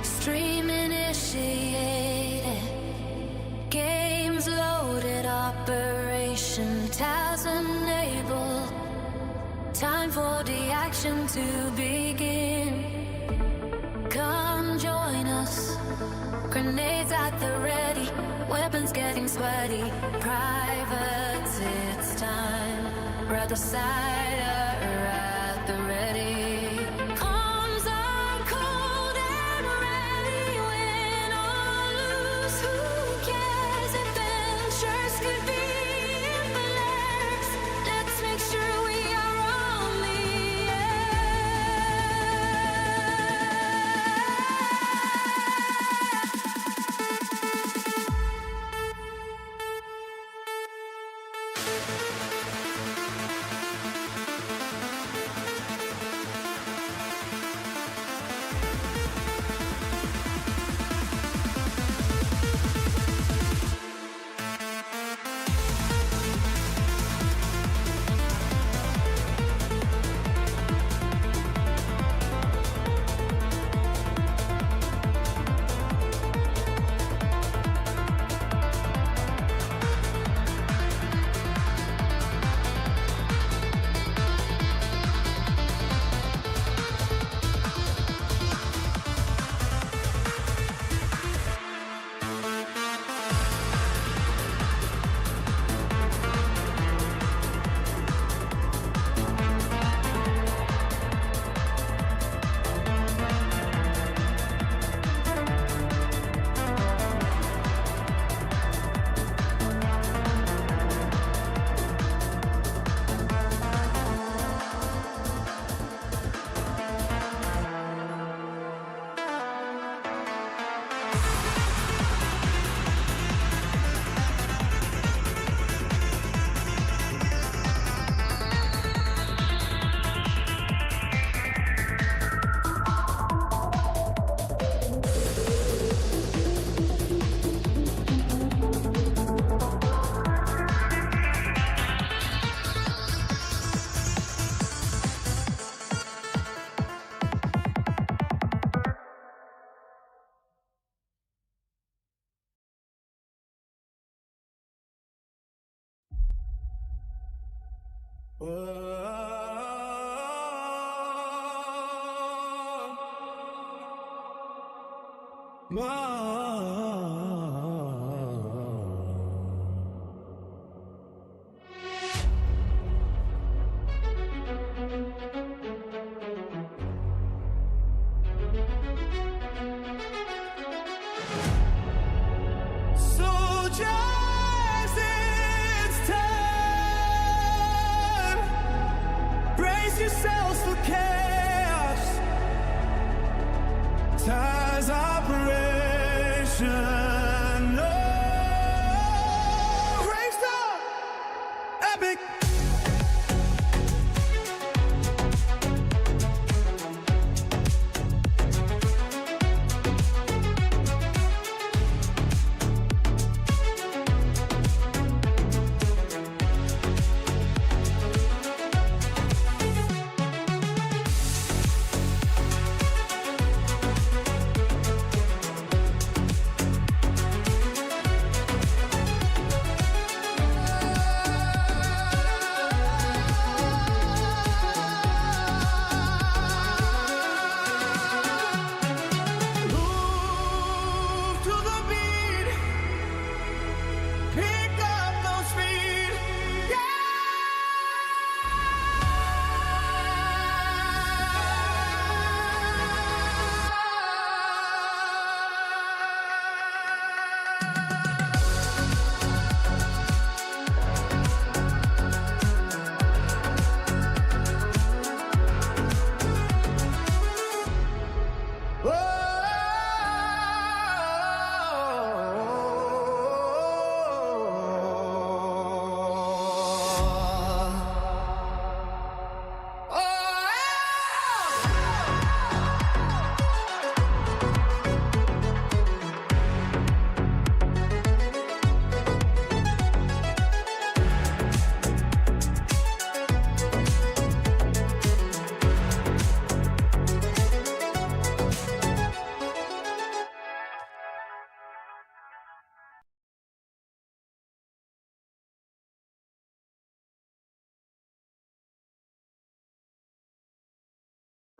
Stream initiated, games loaded, Operation Taz Enabled. Time for the action to begin. Come join us. Grenades at the ready, weapons getting sweaty. Privates, it's time. Red cider at the ready. Arms are cold and ready. Win or lose, who cares? Adventures could be endless. Let's make sure we are on the yourselves for chaos. Taz operation. Oh, raised up, epic.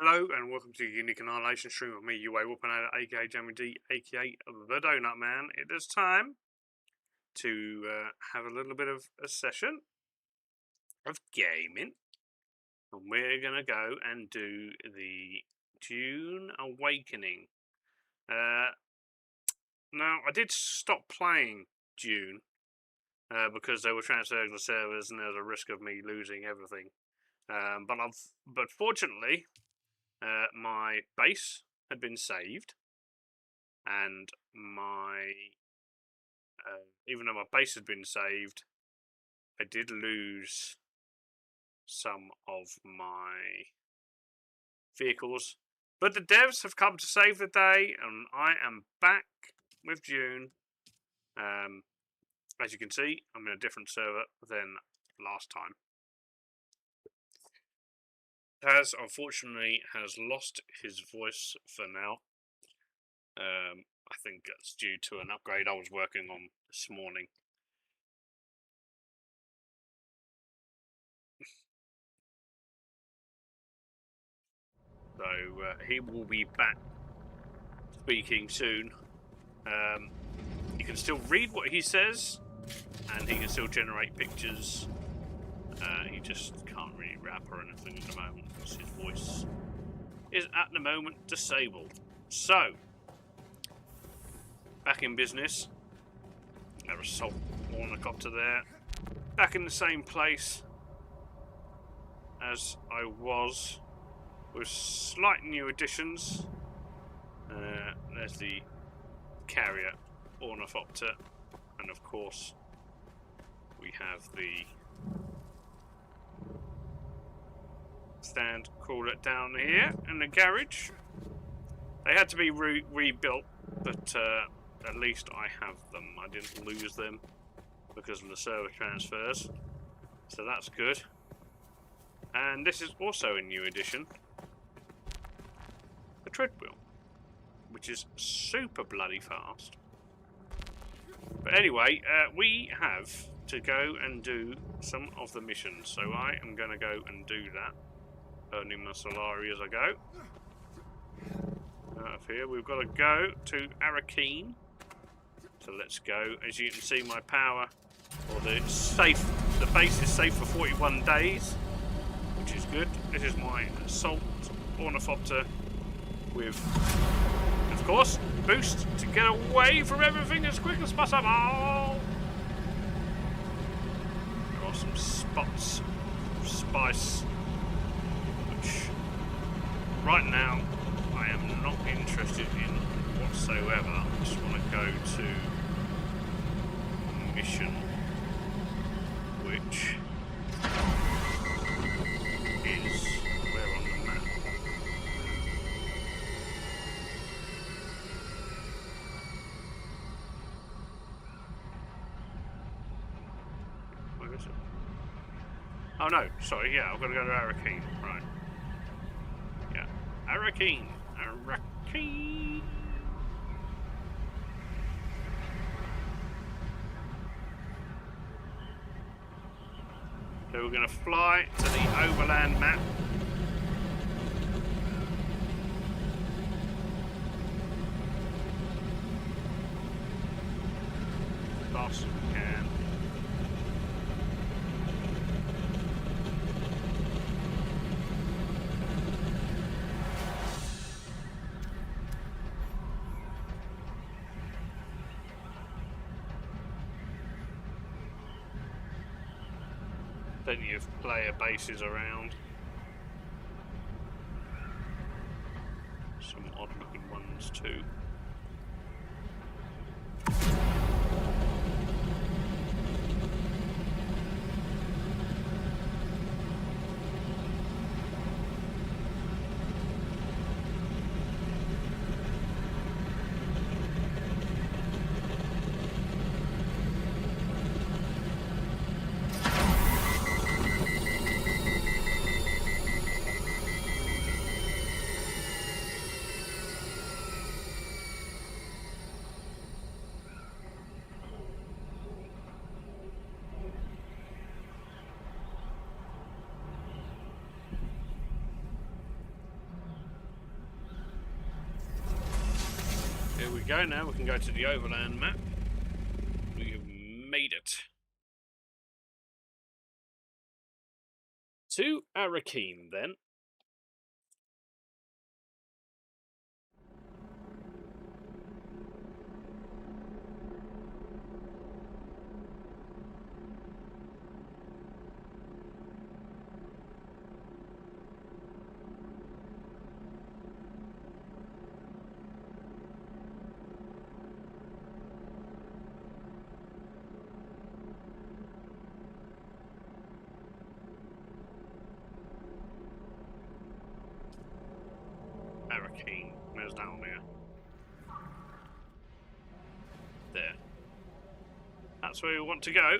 Hello and welcome to Unique Annihilation stream with me, UA Taz, aka Jamie D, aka the Donut Man. It is time to have a little bit of a session of gaming, and we're gonna go and do the Dune Awakening. Now I did stop playing Dune because they were transferring the servers, and there's a risk of me losing everything. But fortunately, my base had been saved, and even though my base had been saved, I did lose some of my vehicles. But the devs have come to save the day, and I am back with Dune. As you can see, I'm in a different server than last time. Taz, unfortunately, has lost his voice for now. I think that's due to an upgrade I was working on this morning. So he will be back speaking soon. You can still read what he says, and he can still generate pictures. He just can't really rap or anything at the moment because his voice is at the moment disabled. So, back in business. There's assault helicopter there. Back in the same place as I was, with slight new additions. There's the carrier ornithopter, and of course we have the stand crawler down here in the garage. They had to be rebuilt, but at least I have them. I didn't lose them because of the server transfers, so that's good. And this is also a new addition, the treadwheel, which is super bloody fast. But anyway, we have to go and do some of the missions, so I am going to go and do that, earning my Solari as I go. Up here, we've got to go to Arakeen. So let's go. As you can see, my power, or the base is safe for 41 days, which is good. This is my assault ornithopter with, of course, boost to get away from everything as quick as possible. There are some spots of spice, which right now I am not interested in whatsoever. I just want to go to a mission which is where on the map? Where is it? Oh no, sorry, yeah, I've got to go to Arakeen, right. Yeah, Arakeen. Arakeen. So we're going to fly to the overland map. As fast as we can. Plenty of player bases around. Some odd looking ones too. go. Now we can go to the overland map. We have made it to Arakeen then. Arakeen. Where's down there? There. That's where we want to go.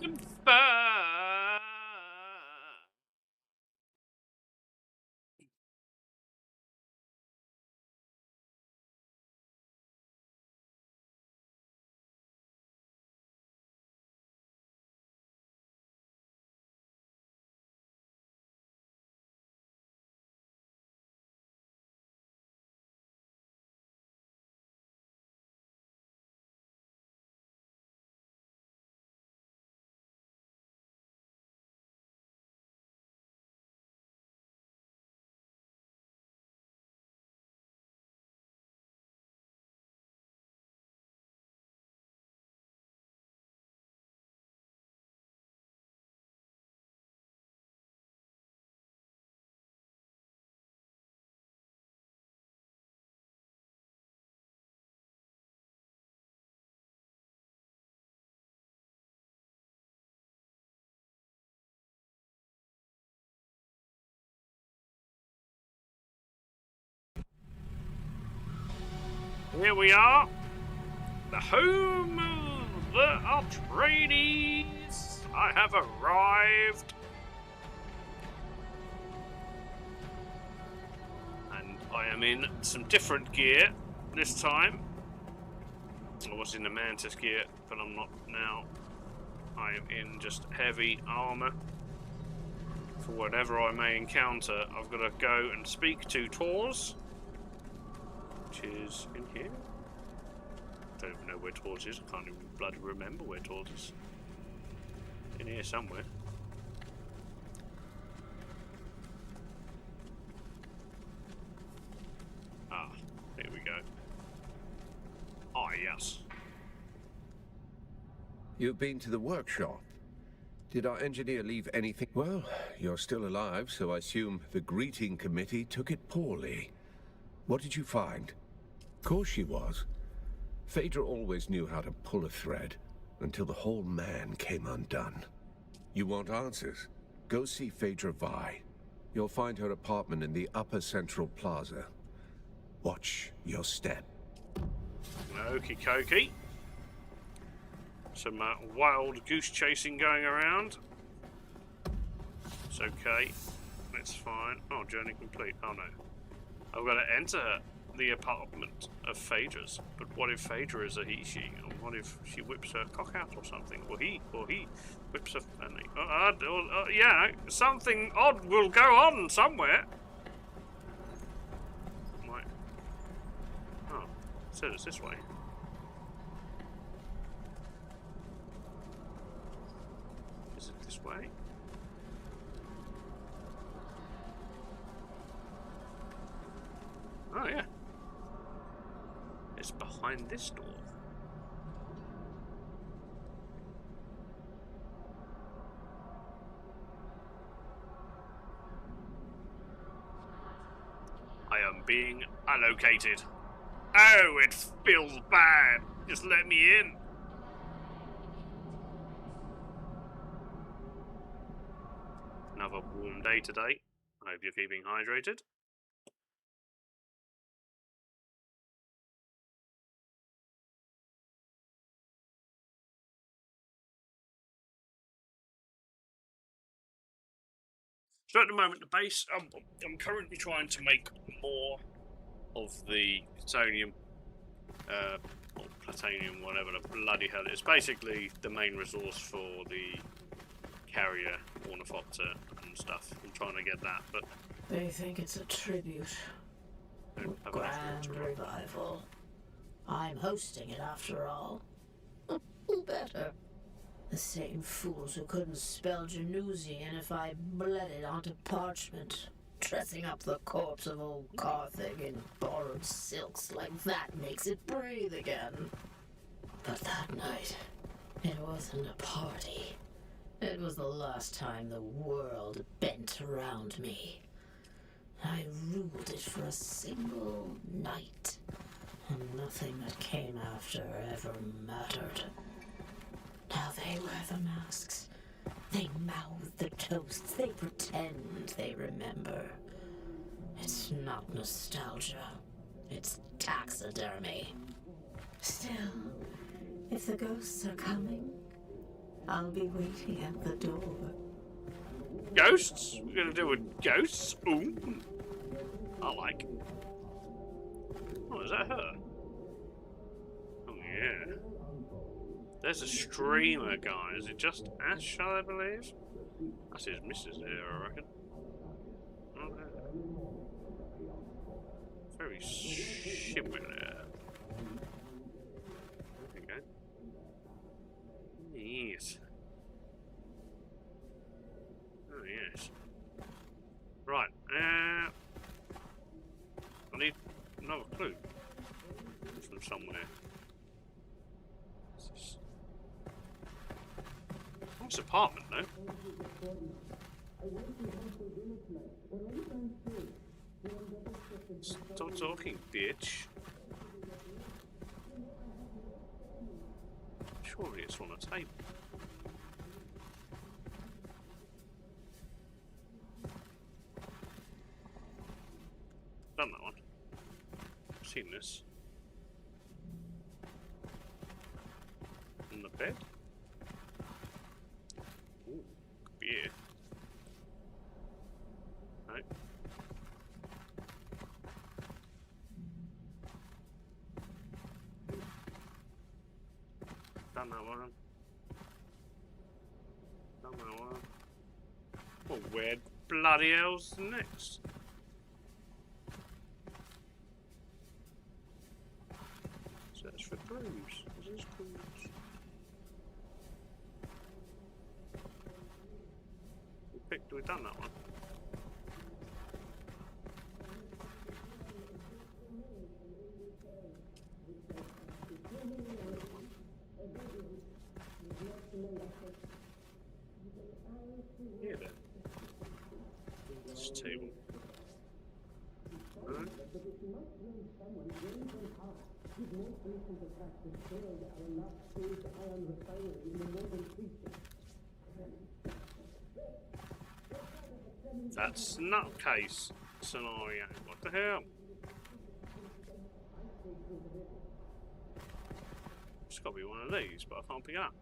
Goodbye. Here we are, the home of the Atreides. I have arrived. And I am in some different gear this time. I was in the Mantis gear, but I'm not now. I am in just heavy armor. For whatever I may encounter, I've got to go and speak to Tors. Which is in here. Don't even know where Tors is. I can't even bloody remember where Tors is. In here somewhere. Ah, here we go. Ah, yes. You've been to the workshop. Did our engineer leave anything? Well, you're still alive, so I assume the greeting committee took it poorly. What did you find? Of course she was. Phaedra always knew how to pull a thread, until the whole man came undone. You want answers? Go see Phaedra Vi. You'll find her apartment in the Upper Central Plaza. Watch your step. Okie dokie. Some wild goose chasing going around. It's okay. It's fine. Oh, journey complete. Oh no. I've got to enter the apartment of Phaedra's. But what if Phaedra is a he, she? Or what if she whips her cock out or something? Or he whips her... yeah, something odd will go on somewhere. Right. Oh, it said it's this way. Is it this way? Oh, yeah. It's behind this door. being allocated. Oh, it feels bad. Just let me in. Another warm day today. I hope you're keeping hydrated. So at the moment, the base, I'm currently trying to make more of the plutonium, or plutonium, whatever the bloody hell it is. Basically, the main resource for the carrier, ornithopter, and stuff. I'm trying to get that, but They think it's a tribute. I don't have enough Grand water. revival. I'm hosting it after all. Better. The same fools who couldn't spell Genusian if I bled it onto parchment. Dressing up the corpse of old Carthage in borrowed silks like that makes it breathe again. But that night, it wasn't a party. It was the last time the world bent around me. I ruled it for a single night, and nothing that came after ever mattered. Now they wear the masks. They mouth the toasts. They pretend they remember. It's not nostalgia. It's taxidermy. Still, if the ghosts are coming, I'll be waiting at the door. Ghosts? We're gonna do with ghosts? Ooh. I like. Oh, is that her? Oh, yeah. There's a streamer guy. Is it just Ash, I believe? That's his missus there, I reckon. Oh, yeah. Very similar. There we go. Yes. Oh, yes. Right. I need another clue from somewhere. What's this? Nice apartment, though. Stop talking, bitch. Surely it's on a table. Done that one. Seen this. On the bed? Ooh, could be here. No. Done that one. Done that one. Well, where bloody hell's next? Search for clues. Is this clues? We've done that one. Yeah, then. This table. Right. That's nutcase scenario. What the hell? It's got to be one of these, but I can't pick it up.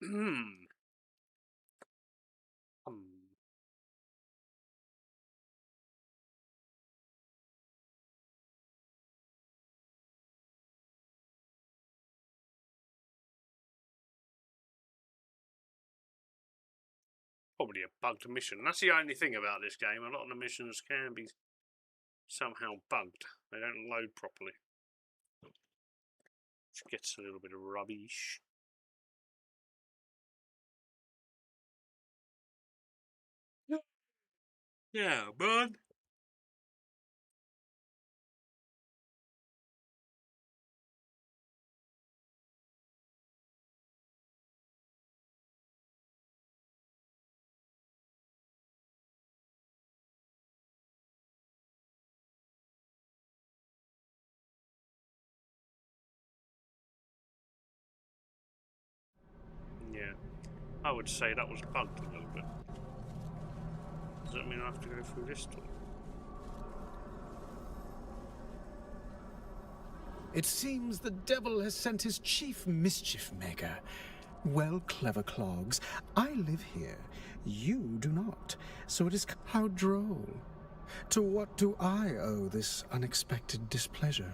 Hmm. Probably a bugged mission. That's the only thing about this game. A lot of the missions can be somehow bugged. They don't load properly. Which gets a little bit of rubbish. Yeah, bud. I would say that was bugged a little bit. Does that mean I have to go through this door? It seems the devil has sent his chief mischief maker. Well, clever clogs, I live here. You do not. So it is how droll. To what do I owe this unexpected displeasure?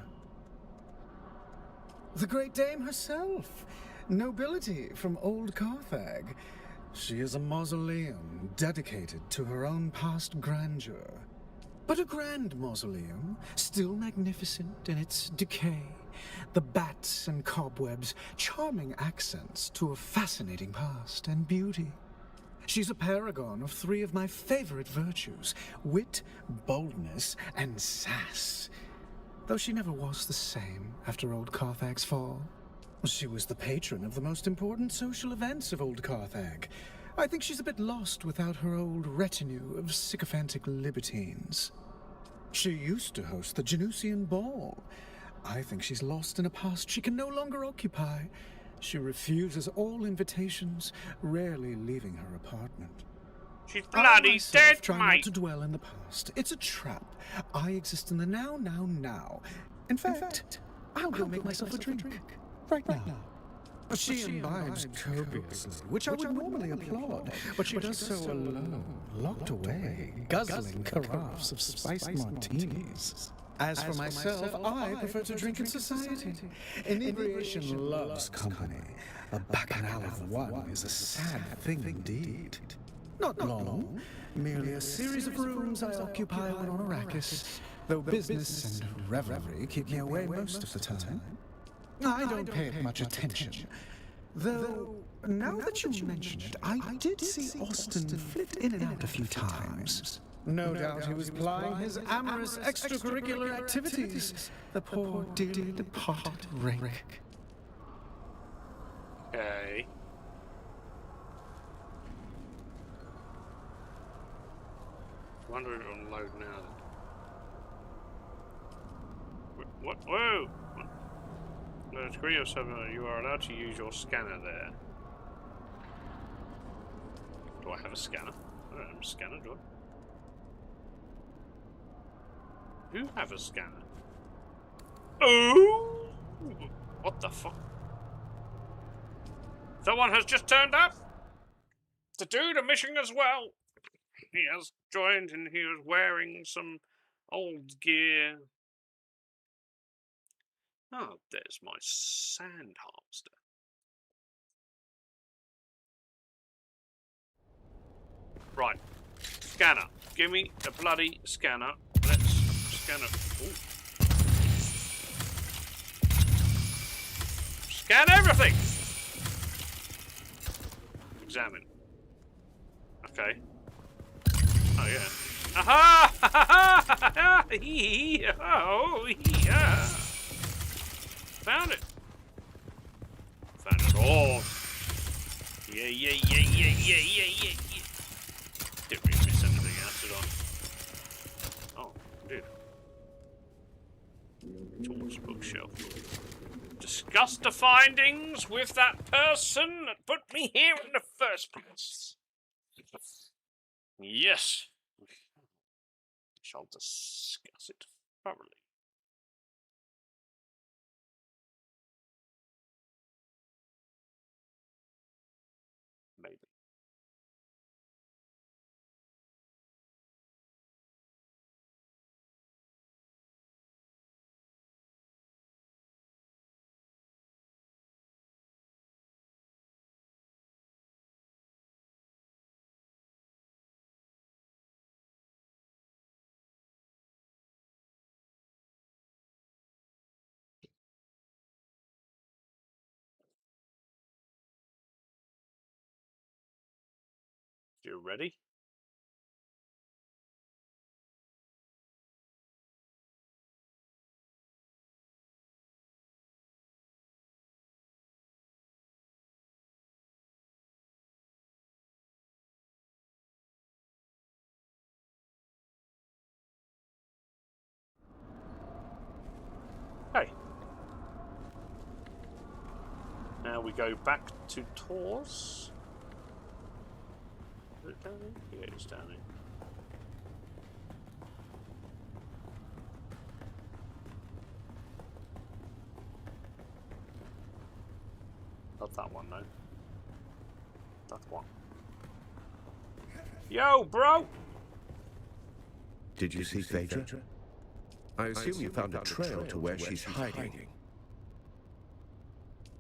The great dame herself. Nobility from old Carthage. She is a mausoleum dedicated to her own past grandeur. But a grand mausoleum, still magnificent in its decay. The bats and cobwebs, charming accents to a fascinating past and beauty. She's a paragon of three of my favorite virtues: wit, boldness, and sass. Though she never was the same after old Carthage's fall. She was the patron of the most important social events of old Carthage. I think she's a bit lost without her old retinue of sycophantic libertines. She used to host the Genusian Ball. I think she's lost in a past she can no longer occupy. She refuses all invitations, rarely leaving her apartment. She's bloody dead, Try mate. not to dwell in the past. It's a trap. I exist in the now, now, now. In fact, I'll go make myself a drink. Right now. She imbibes copiously, which I would normally applaud, but she does so alone, locked away, guzzling carafes of spiced martinis. As for myself, I prefer to drink in society. Inebriation loves company. A bacchanal of one is a sad thing indeed. Not long, merely a series of rooms I occupy when on Arrakis, though business and revelry keep me away most of the time. I don't pay it much attention. Though, now that you mention it, I did see Austin flit in and out a few times. No doubt he was plying his amorous extracurricular activities. The poor dearly departed rake. Okay. Wonder if it'll load now. What? Whoa! No, degree of 7, you are allowed to use your scanner there. Do I have a scanner? I don't have a scanner, do I? Who have a scanner? Oh! What the fuck? Someone has just turned up to do the mission as well. He has joined and he was wearing some old gear. Oh, there's my sand harvester. Right. Scanner. Give me the bloody scanner. Let's scan it. Ooh. Scan everything! Examine. Okay. Oh, yeah. Aha! Oh, yeah. Found it. Found it all. Yeah. Didn't really miss anything else, did I? Oh, did. Tools bookshelf. Discuss the findings with that person that put me here in the first place. Yes. We shall discuss it thoroughly. Maybe. You ready? Hey. Now we go back to Tors. Is it down here? Yeah, it's down here. Not that one, though. That one. Yo, bro! Did you see Phaedra? I assume you found a trail to where she's hiding.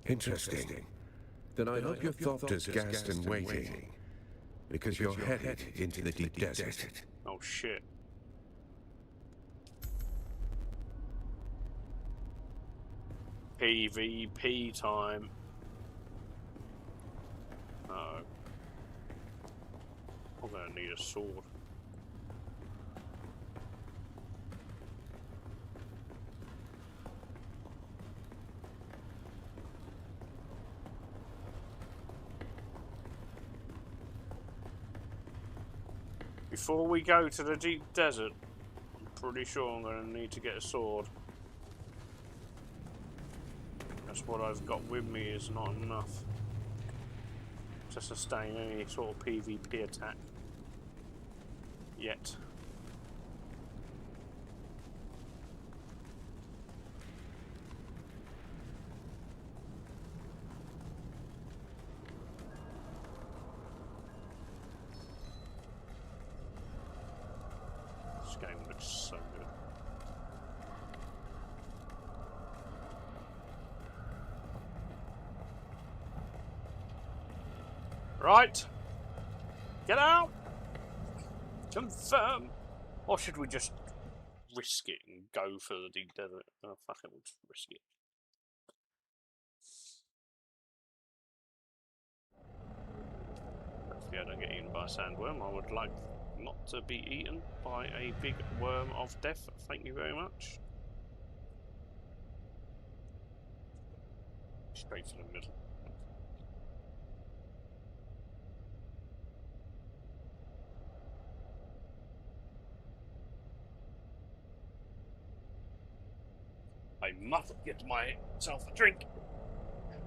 Interesting. Then I hope your thopter's gassed and waiting, because you're headed into the deep desert. Oh, shit. PvP time. Uh-oh. I'm gonna need a sword. Before we go to the deep desert, I'm pretty sure I'm going to need to get a sword. That's what I've got with me is not enough to sustain any sort of PvP attack. Yet. This game looks so good. Right. Get out. Confirm. Or should we just risk it and go for the deep desert? Oh, fuck it, we'll just risk it. Hopefully I don't get eaten by a sandworm. I would like not to be eaten by a big worm of death. Thank you very much. Straight to the middle. I must get myself a drink.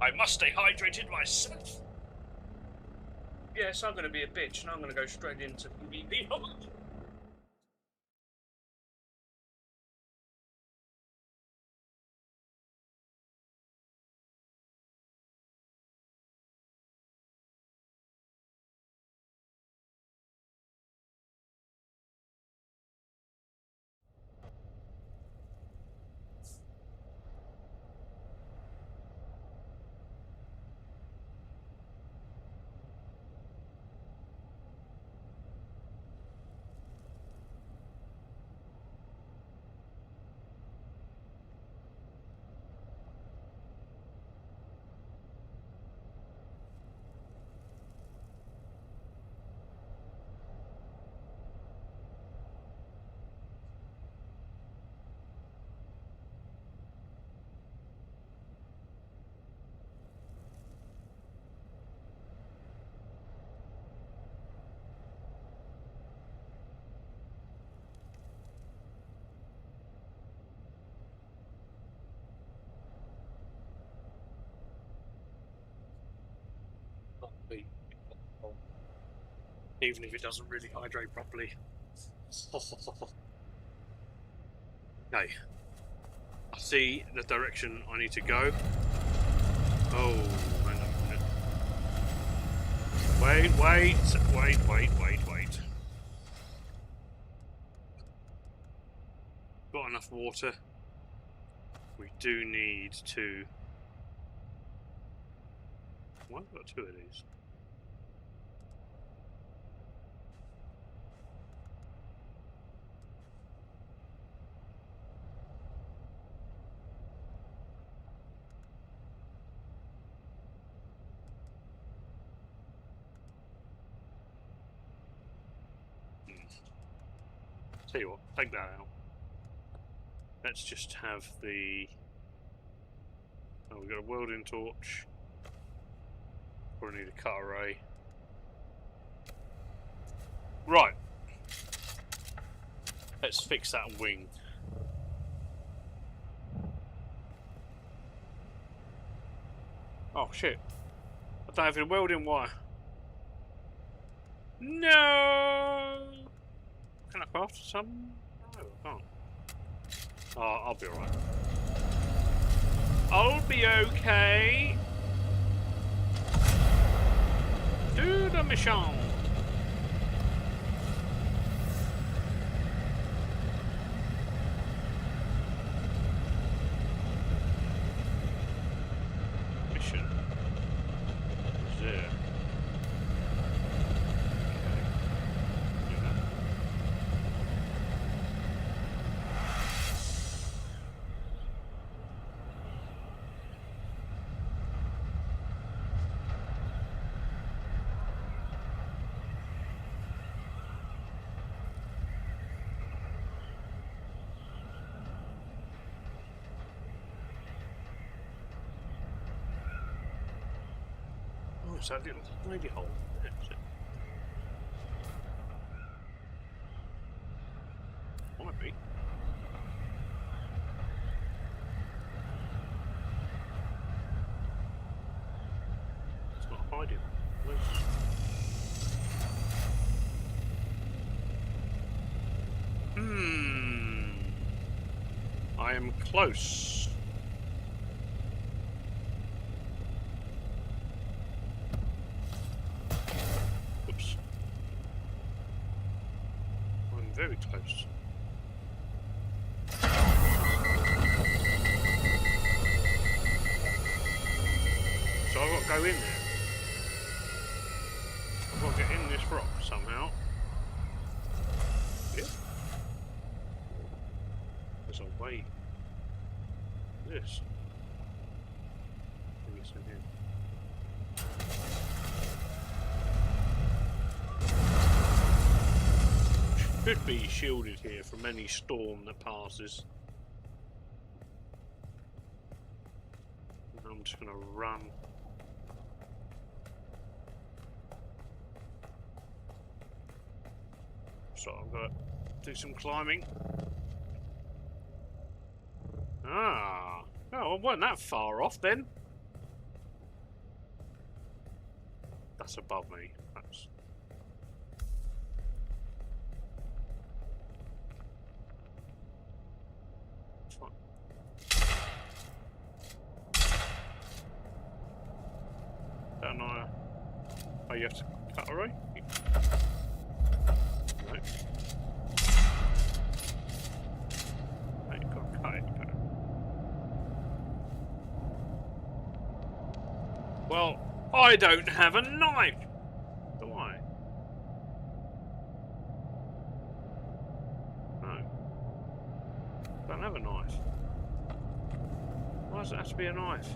I must stay hydrated myself. Yes, I'm going to be a bitch and I'm going to go straight into PvP. Even if it doesn't really hydrate properly. Okay. I see the direction I need to go. Oh, hang on a minute. Wait. Got enough water. We do need to... Why have I got two of these? Tell you what, take that out. Let's just have the... Oh, we've got a welding torch. Probably need a cut array. Right. Let's fix that wing. Oh shit. I don't have any welding wire. No! Can I craft some? No, I can't. Oh, I'll be alright. I'll be okay. Do the mission. Mission. What's there? Okay. Do that. Oh, it's that little lady hole. That's it. Might be. It's not hiding. Where's... I am close. Oops. I'm very close. So I've got to go in there. I've got to get in this rock somehow. Yeah. There's a way. This. Maybe it's in here. Should be shielded here from any storm that passes. I'm just gonna run. So I've got to do some climbing. Ah, oh, I wasn't that far off then. That's above me. That's... fine. Don't know. Oh, you have to cut away? No. No, you've got to cut it. Well, I don't have a knife, do I? No. Don't have a knife. Why does it have to be a knife?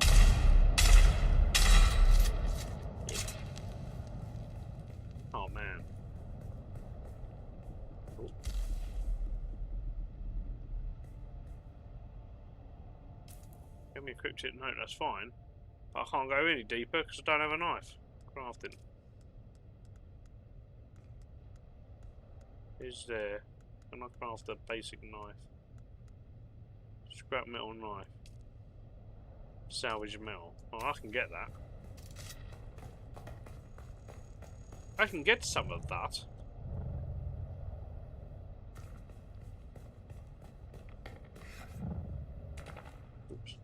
Oh man. Oh. Give me a cryptic note, that's fine. I can't go any deeper because I don't have a knife. Crafting. Is there? Can I craft a basic knife? Scrap metal knife. Salvage metal. Oh, I can get that. I can get some of that. Oops.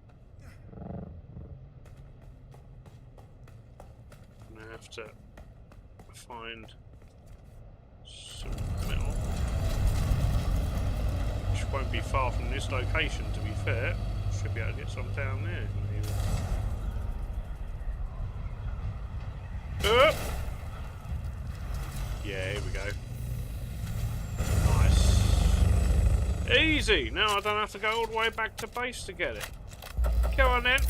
I'm gonna have to find some metal. Which won't be far from this location, to be fair. Should be able to get some down there. Maybe. Yeah, here we go. Nice. Easy! Now I don't have to go all the way back to base to get it. Come on then.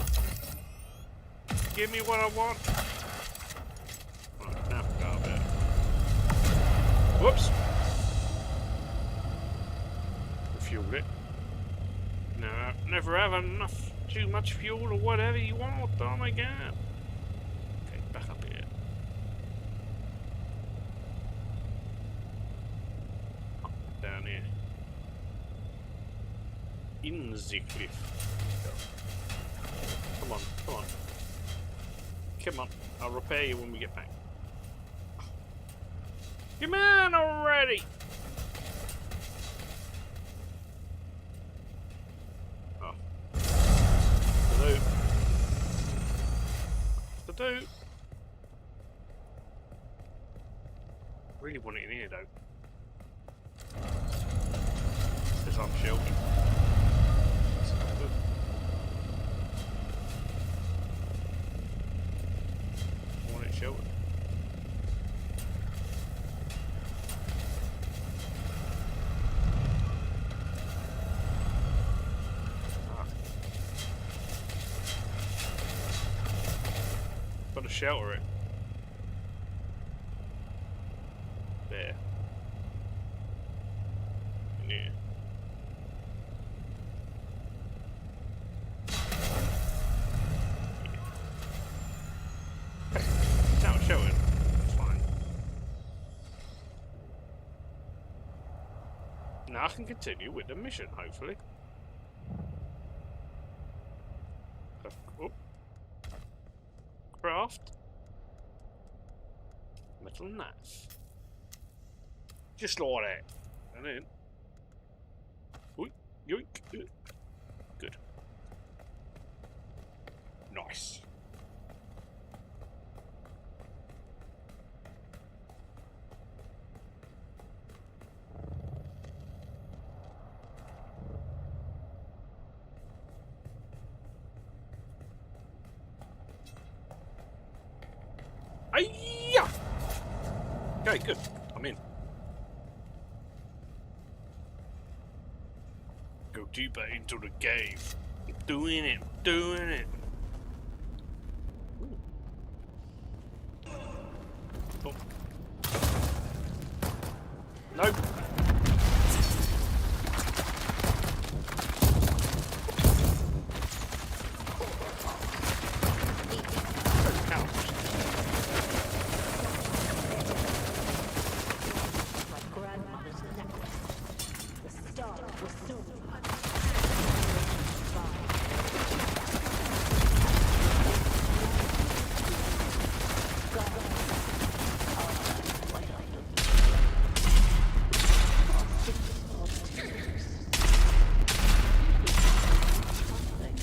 Give me what I want. Right, now I can go up there. Whoops. Refueled it. No, never have enough, too much fuel or whatever you want. Oh my god. Okay, back up here. Up, down here. In the cliff. Come on, come on. Come on, I'll repair you when we get back. Come on already! Oh. To do. Really want it in here though. Because I'm sheltered. That's not good. I want it sheltered. Got to shelter it. There. In here. Okay. Now it's sheltered. It's fine. Now I can continue with the mission, hopefully. Oh. Craft metal knife, just like that, and then yoink, yoink. Good, nice. Ayya! Okay, good. I'm in. Go deeper into the cave. I'm doing it. Doing it. Oh. Nope.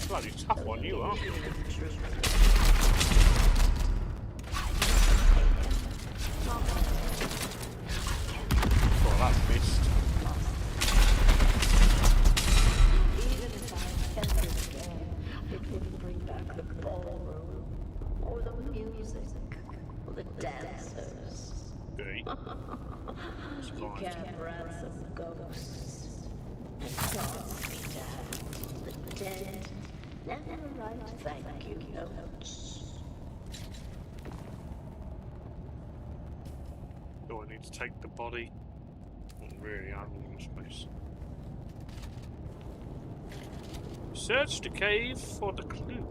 Bloody tough one, you are. Oh, that's missed. Even if I kept this game, it wouldn't bring back the ballroom, or the music, or the dancers. Okay. You can't ransom ghosts. And dogs be damned. The dead never write thank you notes. Do I need to take the body? Not really, I'm in space. Search the cave for the clue.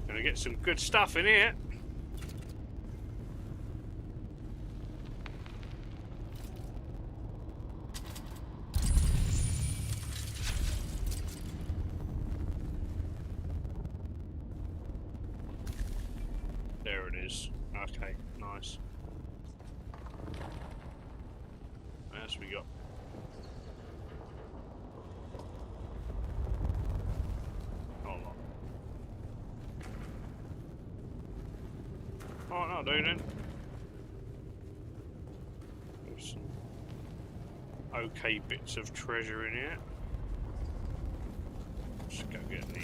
Gonna get some good stuff in here. There it is. Okay, nice. What else we got? Hold on. Oh no, dude, then. There's some okay bits of treasure in here. Let's go get the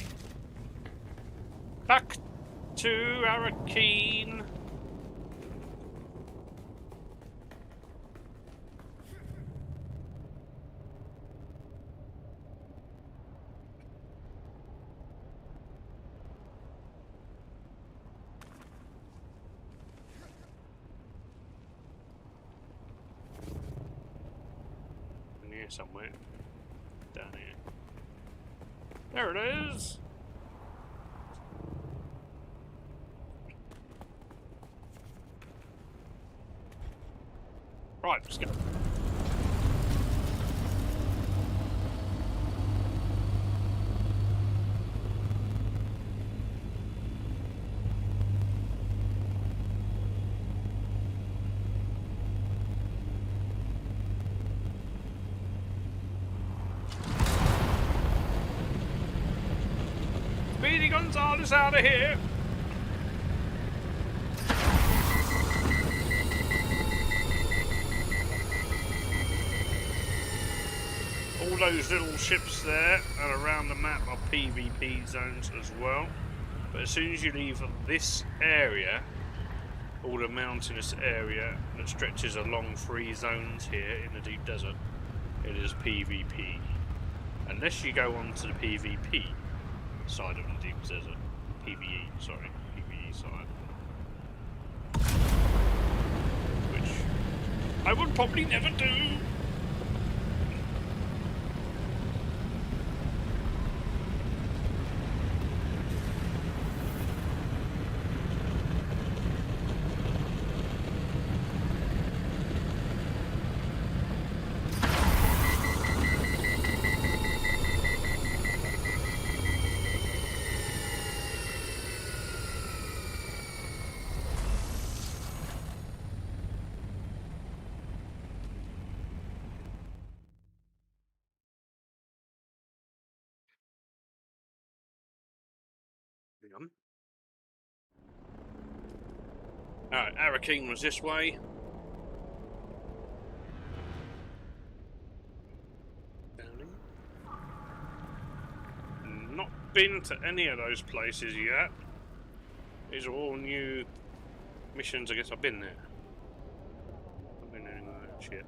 back to Arakeen. In here somewhere. Down here. There it is. Right, let's go. Speedy Gonzales out of here. All those little ships there and around the map are PvP zones as well. But as soon as you leave this area, all the mountainous area that stretches along 3 zones here in the deep desert, it is PvP. Unless you go on to the PvP side of the deep desert. PvE side. Which I would probably never do. Alright, Arakeen was this way. Not been to any of those places yet. These are all new missions. I guess I've been there. I've been doing that shit.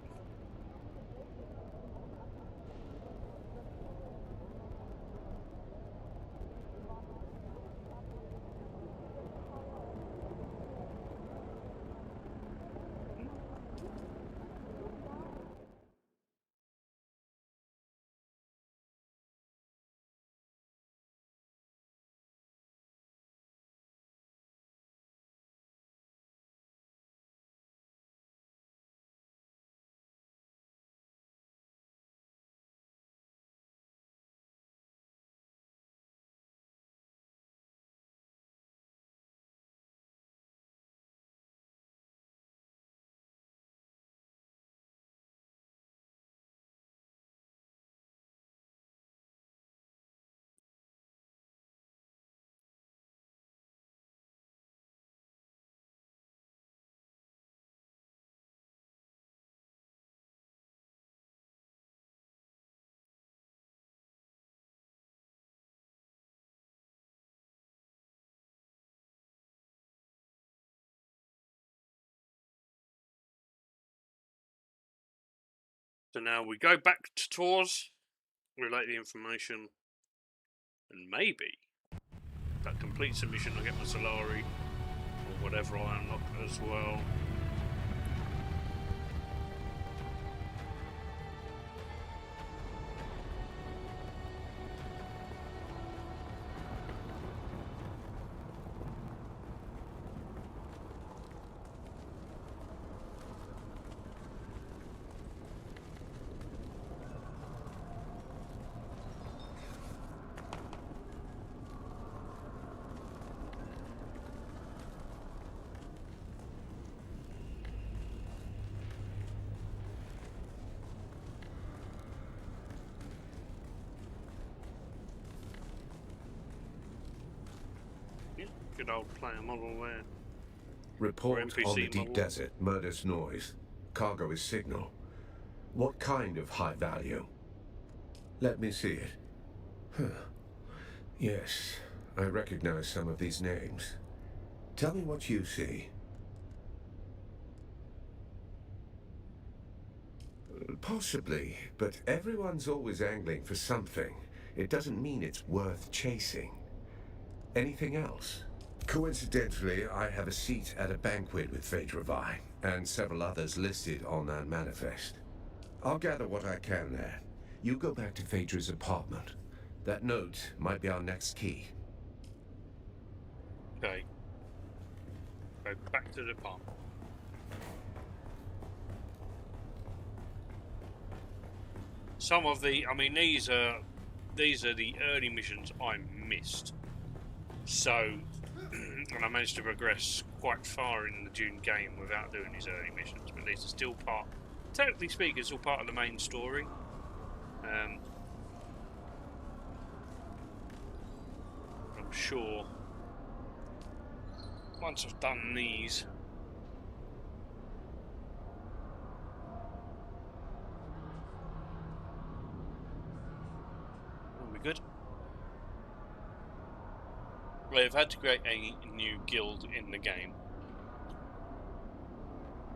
So now we go back to tours, relate the information, and maybe that completes the mission. I get my Solari or whatever I unlock as well. Good old player model there. Report on NPC the deep model. desert. Murder's noise. Cargo is signal. What kind of high value? Let me see it. Huh. Yes, I recognize some of these names. Tell me what you see. Possibly, but everyone's always angling for something. It doesn't mean it's worth chasing. Anything else? Coincidentally, I have a seat at a banquet with Phaedra Vi, and several others listed on that manifest. I'll gather what I can there. You go back to Phaedra's apartment. That note might be our next key. Okay. Go back to the apartment. Some of the, I mean, these are the early missions I missed. So, and I managed to progress quite far in the Dune game without doing these early missions, but these are still part, technically speaking, still part of the main story. I'm sure once I've done these. Are we good? Well, I've had to create a new guild in the game,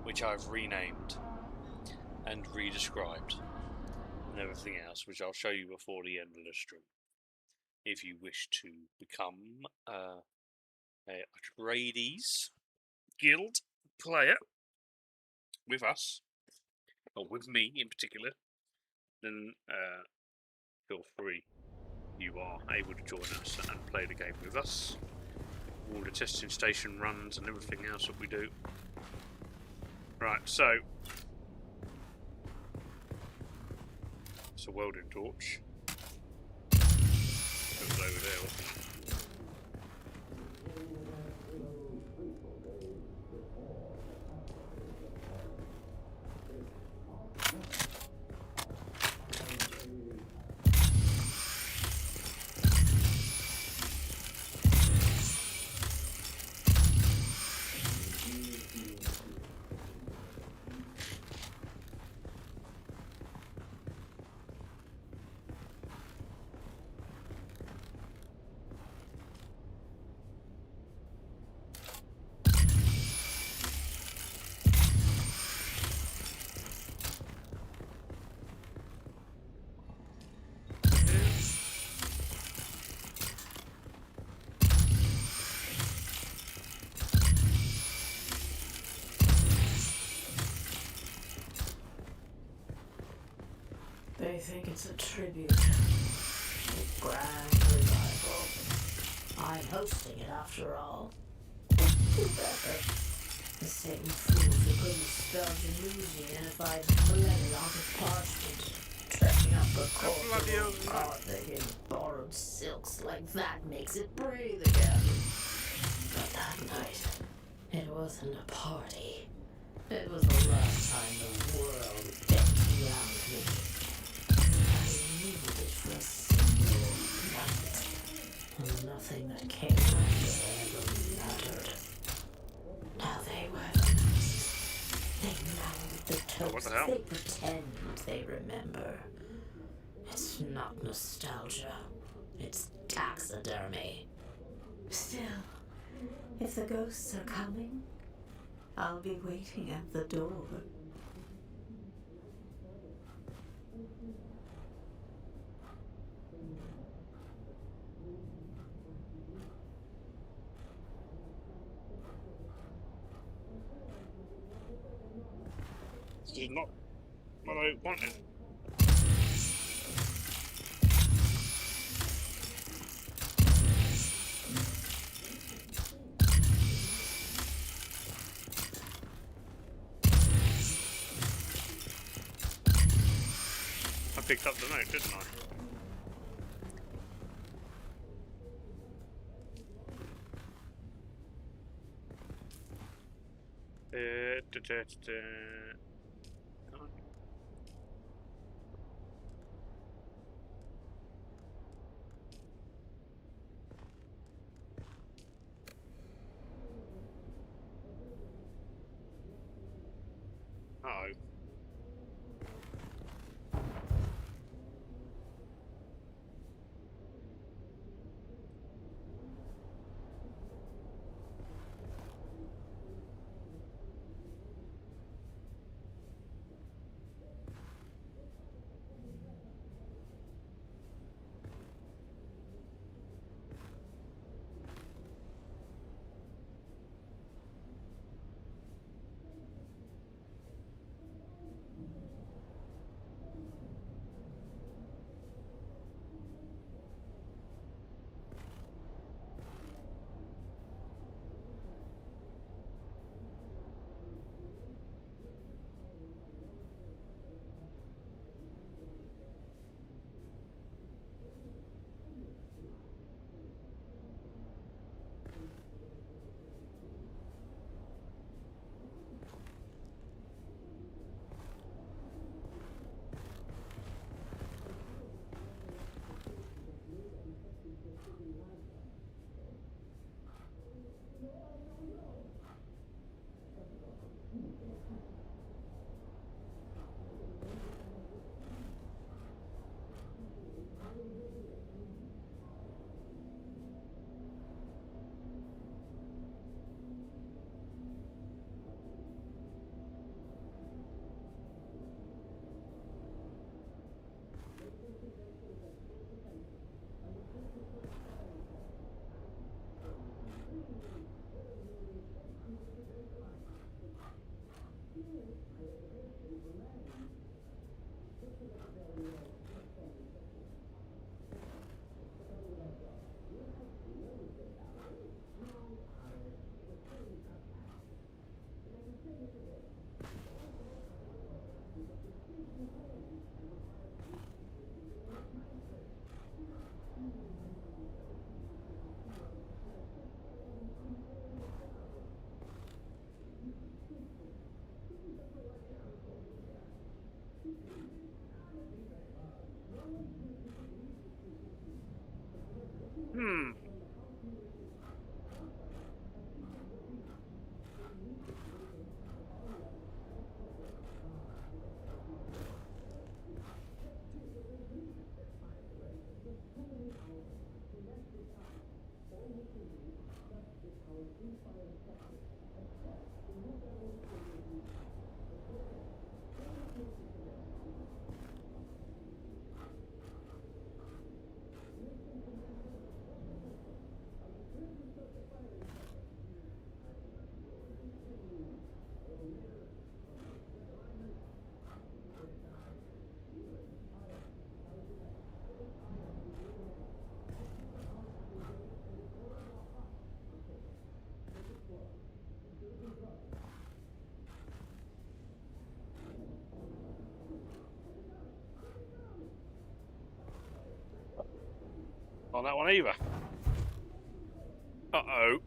which I've renamed and redescribed and everything else, which I'll show you before the end of the stream. If you wish to become a Atreides guild player with us, or with me in particular, then feel free. You are able to join us and play the game with us. All the testing station runs and everything else that we do. Right, so it's a welding torch. It was over there, wasn't it? They think it's a tribute. A grand revival. I'm hosting it after all. Who better? The same fools who couldn't spell Januzzian if I'd blended onto parchment. Dressing up a court in borrowed silks like that makes it breathe again. But that night, it wasn't a party. It was the last time the world bent around me. I needed it for a single night, and nothing that came after ever mattered. Now they wear the masks. They mouth the toast. What the hell? They pretend they remember. It's not nostalgia. It's taxidermy. Still, if the ghosts are coming, I'll be waiting at the door. This is not what I wanted. I picked up the note, didn't I? Uh-oh. on that one either. Uh-oh.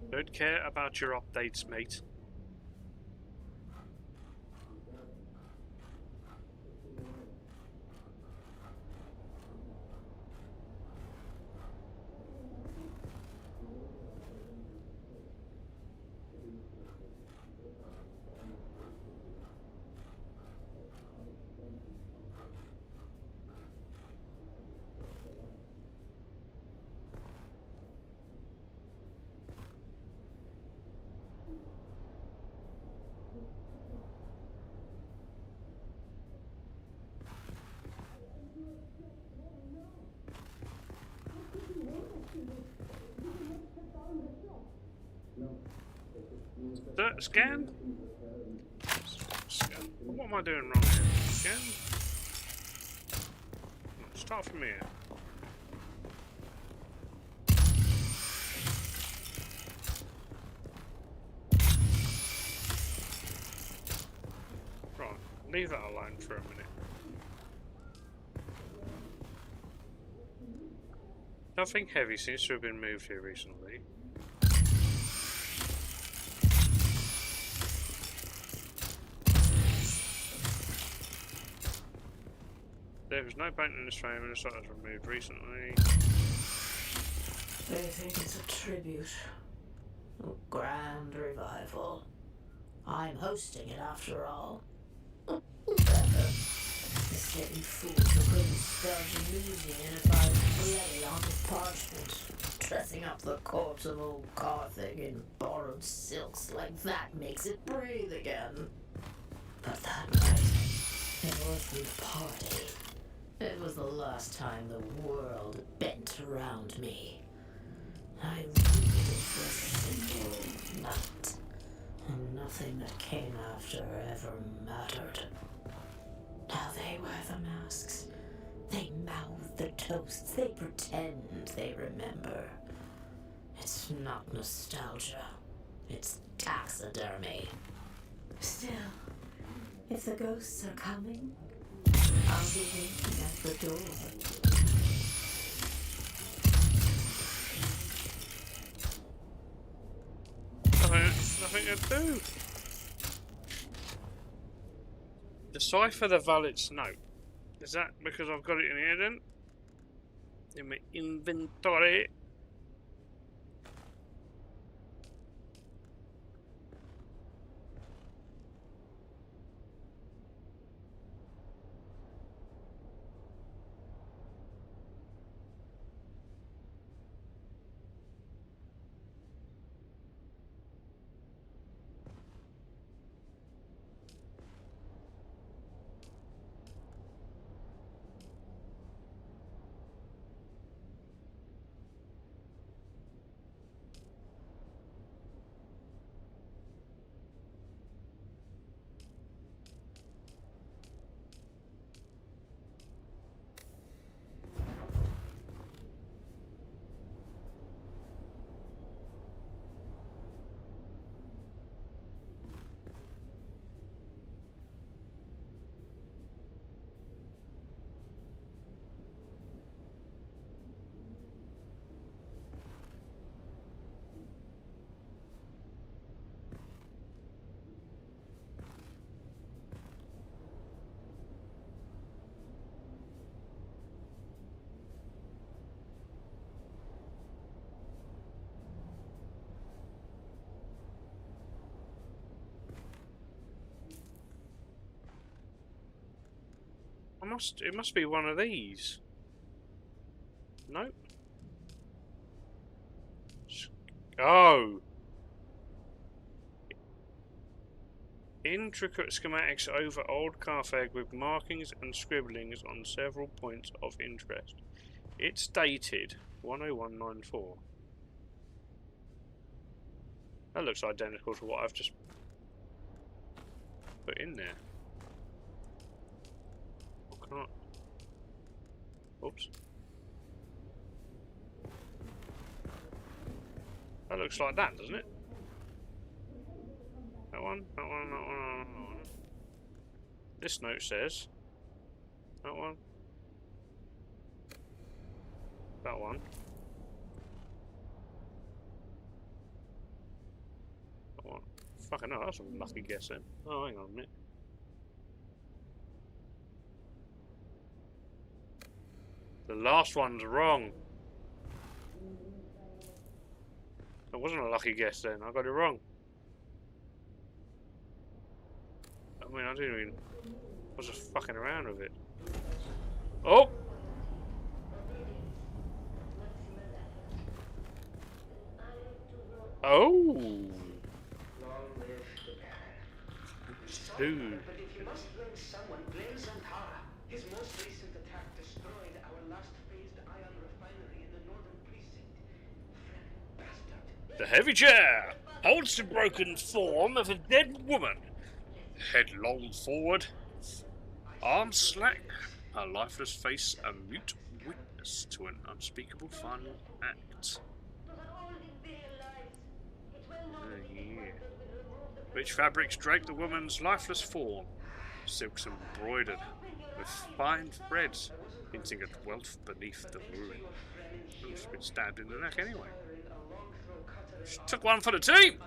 Don't care about your updates, mate. Scan? Scan. What am I doing wrong here? Scan? Start from here. Right, leave that alone for a minute. Nothing heavy seems to have been moved here recently. There was no paint in this frame and it's not was removed recently. They think it's a tribute. A grand revival. I'm hosting it after all. Better. The same fools who couldn't spell Venusian if I bled it onto parchment. Dressing up the corpse of old Carthage in borrowed silks like that makes it breathe again. But that night, it wasn't a party. It was the last time the world bent around me. I ruled it for a single night, and nothing that came after ever mattered. Now they wear the masks. They mouth the toasts. They pretend they remember. It's not nostalgia. It's taxidermy. Still, if the ghosts are coming, I'll be waiting at the door. Nothing to do. Decipher the valet's note. Is that because I've got it in here then? In my inventory. It must be one of these. Nope. Oh. Intricate schematics over old Carthage with markings and scribblings on several points of interest. It's dated 10194. That looks identical to what I've just put in there. I can't. Oops. That looks like that, doesn't it? That one, that one, that one, that one. This note says that one. That one. That one. Fucking hell, that's a lucky guess then. Oh, hang on a minute. The last one's wrong. That wasn't a lucky guess then, I got it wrong. I mean, I didn't even... I was just fucking around with it. Oh! Oh! Dude. But if you must blame someone, blame Zantara. His most recent attack destroyed our last phased ion refinery in the northern precinct. Friend bastard. The heavy chair holds the broken form of a dead woman. Head long forward, arms slack, her lifeless face a mute witness to an unspeakable final act. Yeah. Rich fabrics drape the woman's lifeless form, silks embroidered with fine threads, hinting at wealth beneath the ruin. Oh, she's been stabbed in the neck anyway. She took one for the team!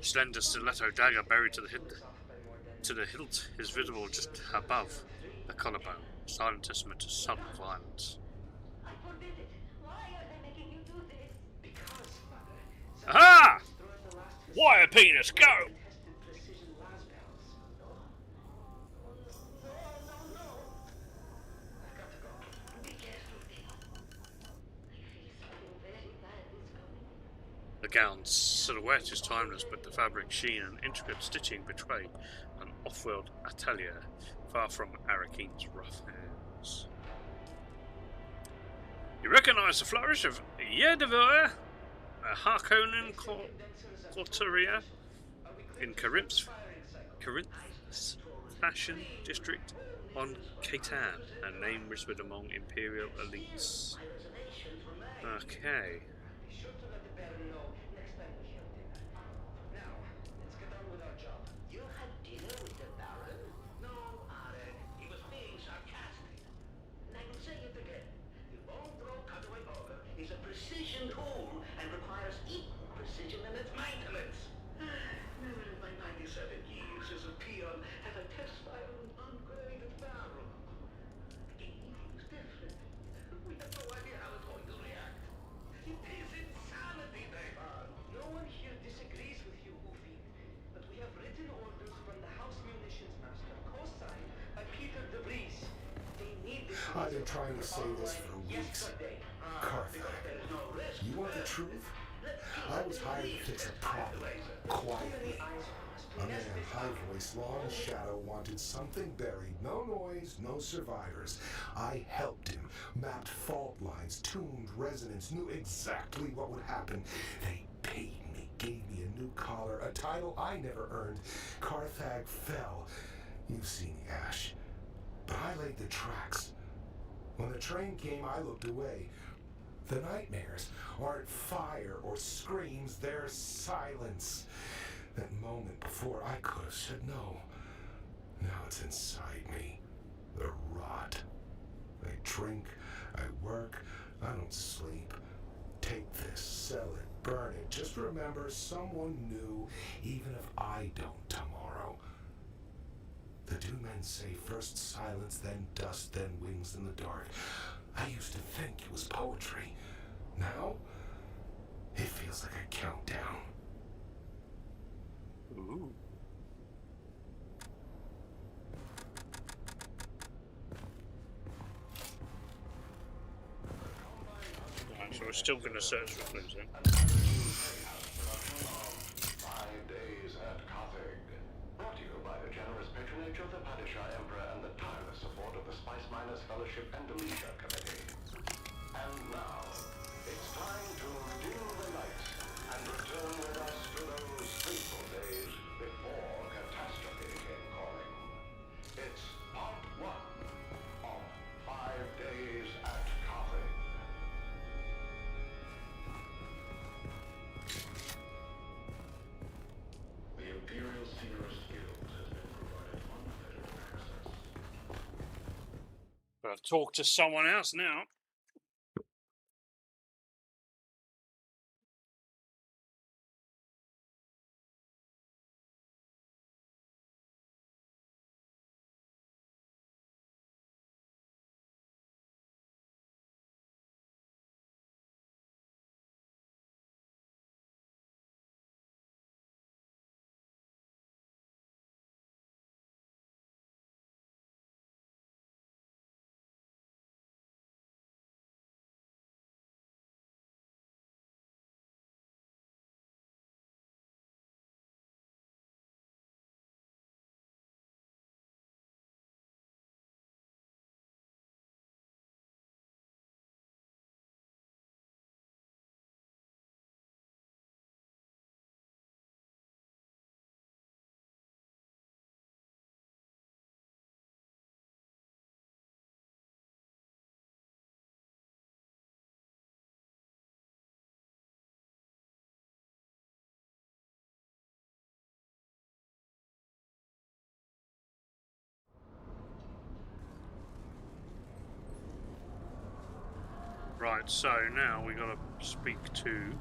Slender stiletto dagger buried to the hilt is visible just above the collarbone, silent testament to sudden violence. I forbid it. Why are they making you do this? Because, Mother. Aha! Destroyed the last Wire penis, go! tested precision las bells. No, I've got to go. Be careful, Theo. I feel something very bad is coming. The gown's silhouette is timeless, but the fabric sheen and intricate stitching betray an off-world atelier far from Arakine's rough hands. You recognise the flourish of Yedivir, a Harkonnen coterie in Corinth's fashion district on Catan, a name whispered among imperial elites. Okay. Be sure to let the Baron know next time we have dinner. Now, let's get on with our job. You had dinner with the Baron? No, Arek. He was being sarcastic. And I will say it again. The bone throw cutaway auger is a precision tool and requires equal precision in its maintenance. Never in my 97 years as a peon have I test fired an ungraded barrel. He was different. We have no idea how it's going to react. It is insanity, Dayvan. No one here disagrees with you, Ufi. But we have written orders from the House Munitions Master, co-signed by Peter de Vries. They need this. I've been trying to say this for weeks. Carthage, you want the truth? I was hired to fix a problem, quietly. A man, high-voiced, long shadow, wanted something buried. No noise, no survivors. I helped him, mapped fault lines, tuned resonance, knew exactly what would happen. They paid me, gave me a new collar, a title I never earned. Carthage fell. You've seen the ash. But I laid the tracks. When the train came, I looked away. The nightmares aren't fire or screams, they're silence. That moment before I could have said no. Now it's inside me. The rot. I drink, I work, I don't sleep. Take this, sell it, burn it. Just remember someone new, even if I don't tomorrow. The Dune men say first silence, then dust, then wings in the dark. I used to think it was poetry. Now, it feels like a countdown. Ooh. Right, so we're still going to search for clues then. 5 days at Carthage. Brought to you by the generous patronage of the Padishah Emperor and the tireless support of the Spice Miners Fellowship and Deletia Committee. And now, it's time to dim the lights and return with us to those fateful days before catastrophe came calling. It's part 1 of 5 days at Carthage. The Imperial Seerist Guild has been provided unfettered access. I've talked to someone else now. Right, so now we got to speak to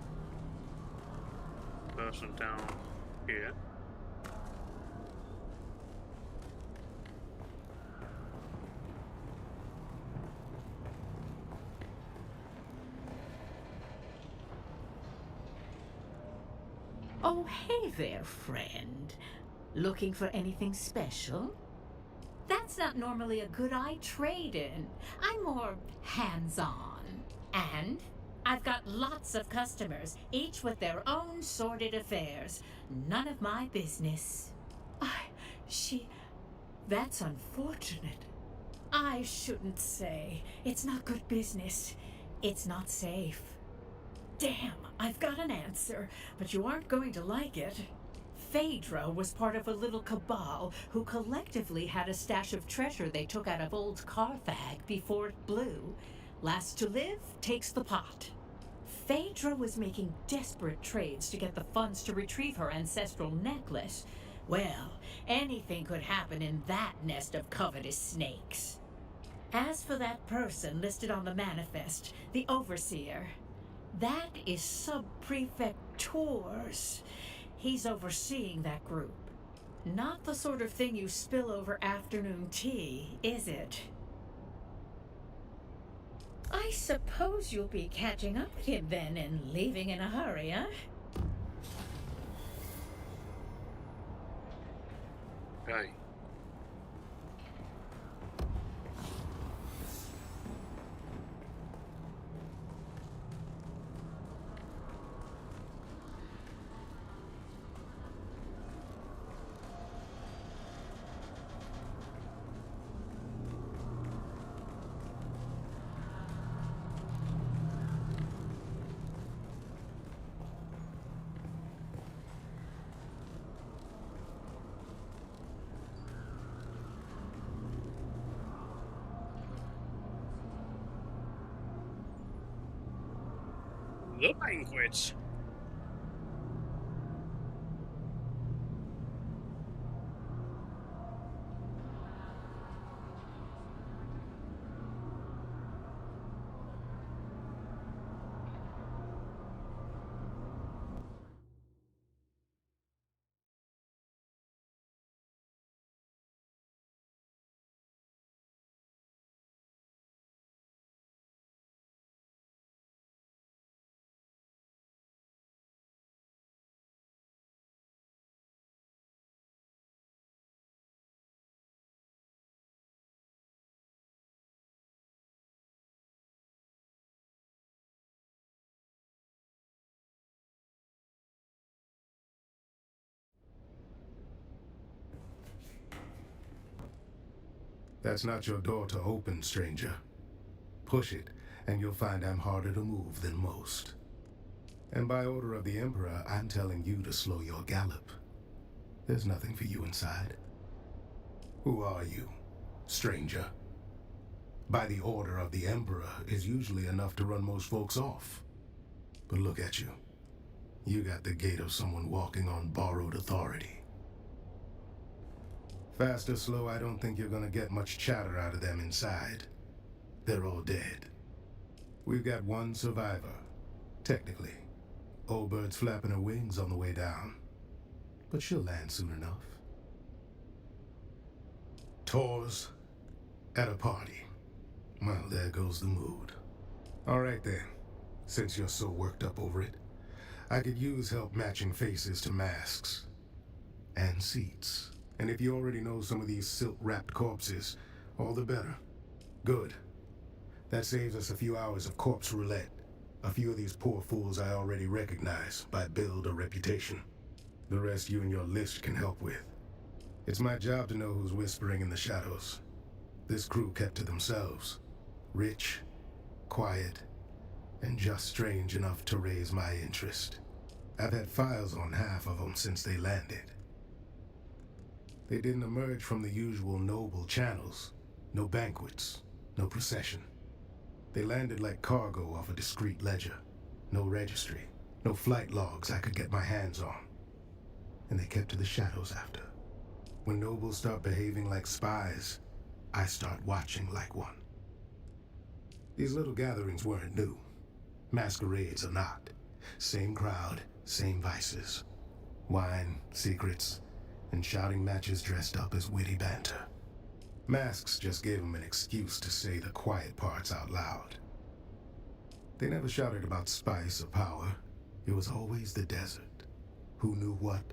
the person down here. Oh, hey there, friend. Looking for anything special? That's not normally a good eye trade-in. I'm more hands-on. And I've got lots of customers, each with their own sordid affairs. None of my business. That's unfortunate. I shouldn't say. It's not good business. It's not safe. Damn, I've got an answer, but you aren't going to like it. Phaedra was part of a little cabal who collectively had a stash of treasure they took out of old Carthage before it blew. Last to live takes the pot. Phaedra was making desperate trades to get the funds to retrieve her ancestral necklace. Well, anything could happen in that nest of covetous snakes. As for that person listed on the manifest, the overseer, that is Sub-Prefect Tours. He's overseeing that group. Not the sort of thing you spill over afternoon tea, is it? I suppose you'll be catching up with him then and leaving in a hurry, huh? Okay. The banquet. That's not your door to open, stranger. Push it, and you'll find I'm harder to move than most. And by order of the Emperor, I'm telling you to slow your gallop. There's nothing for you inside. Who are you, stranger? By the order of the Emperor is usually enough to run most folks off. But look at you. You got the gait of someone walking on borrowed authority. Fast or slow, I don't think you're gonna get much chatter out of them inside. They're all dead. We've got one survivor, technically. Old bird's flapping her wings on the way down. But she'll land soon enough. Tours at a party. Well, there goes the mood. All right then, since you're so worked up over it, I could use help matching faces to masks. And seats. And if you already know some of these silk-wrapped corpses, all the better. Good. That saves us a few hours of corpse roulette. A few of these poor fools I already recognize by build or reputation. The rest you and your list can help with. It's my job to know who's whispering in the shadows. This crew kept to themselves. Rich, quiet, and just strange enough to raise my interest. I've had files on half of them since they landed. They didn't emerge from the usual noble channels. No banquets, no procession. They landed like cargo off a discreet ledger. No registry, no flight logs I could get my hands on. And they kept to the shadows after. When nobles start behaving like spies, I start watching like one. These little gatherings weren't new. Masquerades are not. Same crowd, same vices. Wine, secrets, and shouting matches dressed up as witty banter. Masks just gave them an excuse to say the quiet parts out loud. They never shouted about spice or power. It was always the desert. Who knew what?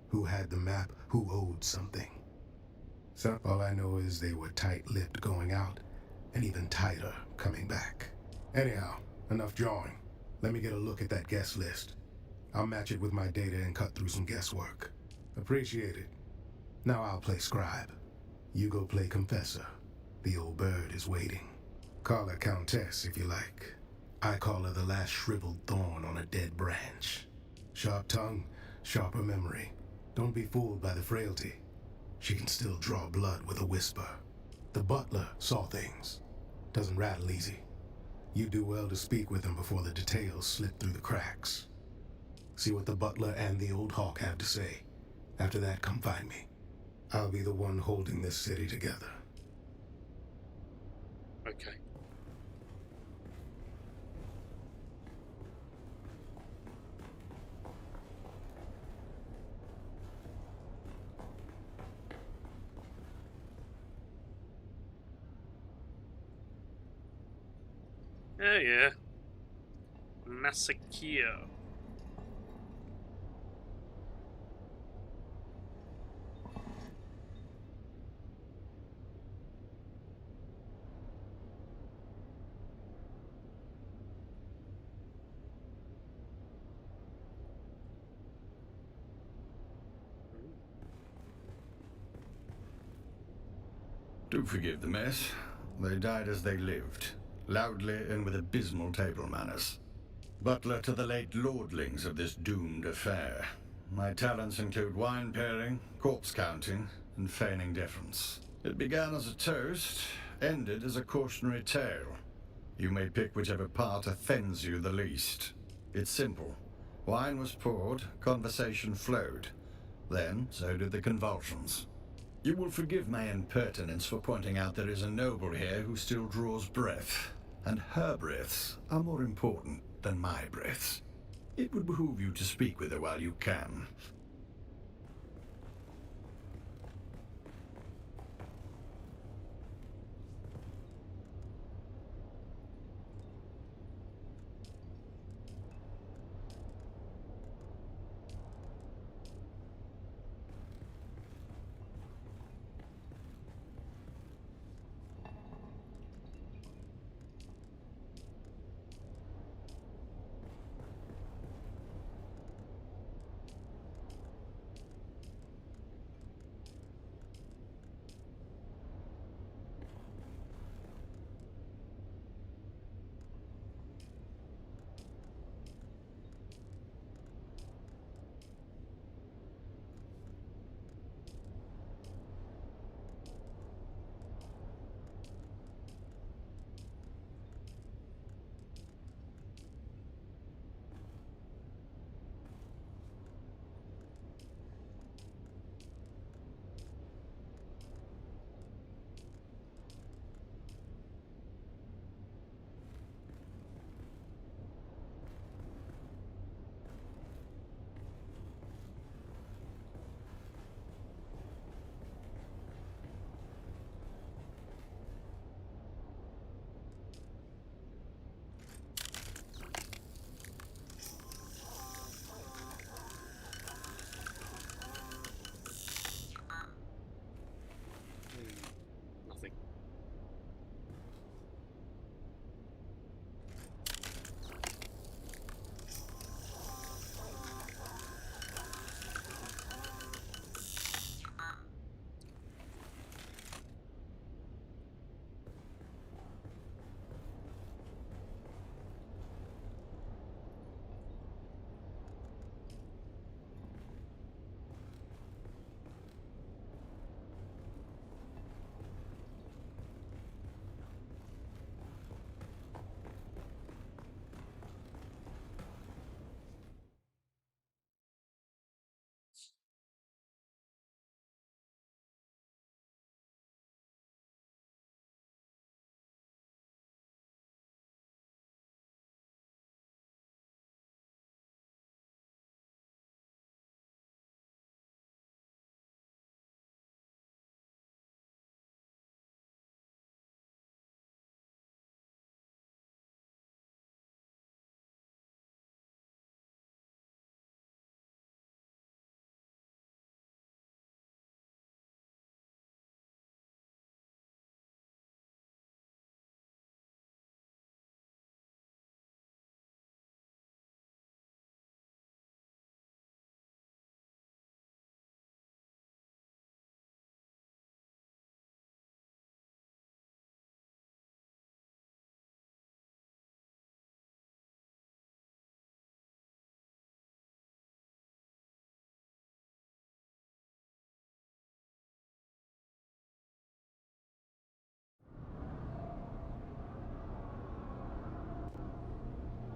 Who had the map? Who owed something? So all I know is they were tight-lipped going out, and even tighter coming back. Anyhow, enough drawing. Let me get a look at that guest list. I'll match it with my data and cut through some guesswork. Appreciate it. Now I'll play scribe. You go play confessor. The old bird is waiting. Call her countess if you like. I call her the last shriveled thorn on a dead branch. Sharp tongue, sharper memory. Don't be fooled by the frailty. She can still draw blood with a whisper. The butler saw things. Doesn't rattle easy. You do well to speak with him before the details slip through the cracks. See what the butler and the old hawk have to say. After that, come find me. I'll be the one holding this city together. Okay. Oh yeah. Massacre. Do forgive the mess. They died as they lived, loudly and with abysmal table manners. Butler to the late lordlings of this doomed affair. My talents include wine pairing, corpse counting, and feigning deference. It began as a toast, ended as a cautionary tale. You may pick whichever part offends you the least. It's simple. Wine was poured, conversation flowed. Then, so did the convulsions. You will forgive my impertinence for pointing out there is a noble here who still draws breath, and her breaths are more important than my breaths. It would behoove you to speak with her while you can.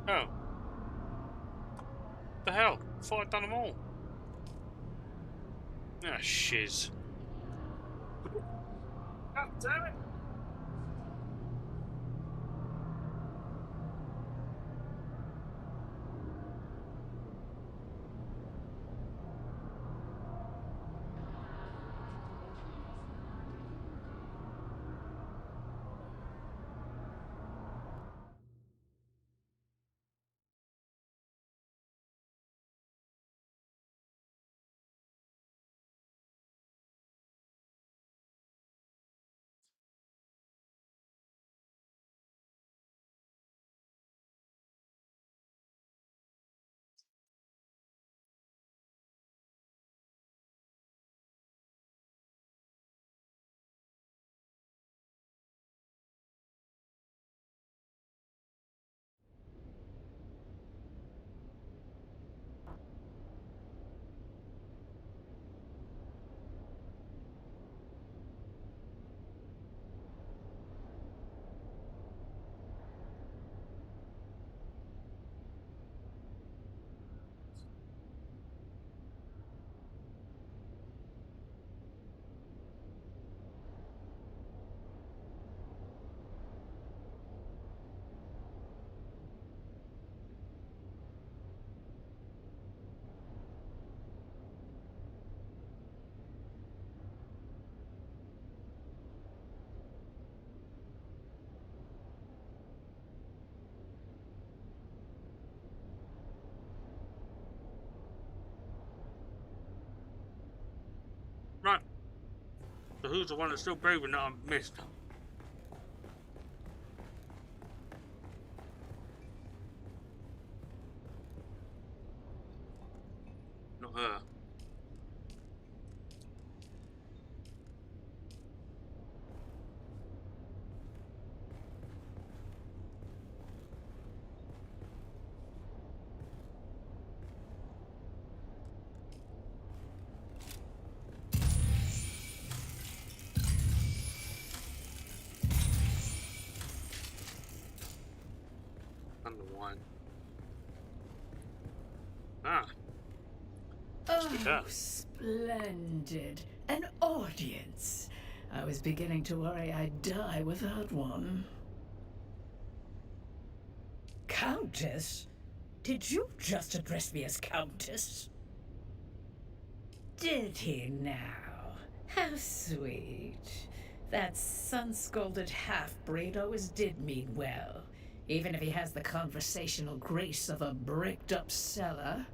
Oh. The hell? I thought I'd done them all. Ah, shiz. God damn it! Right. So who's the one that's still breathing that I missed? Not her. Under one. Ah. Oh, that. splendid. An audience. I was beginning to worry I'd die without one. Countess? Did you just address me as Countess? Did he now? How sweet. That sun-scalded half-breed always did mean well, even if he has the conversational grace of a bricked-up cellar.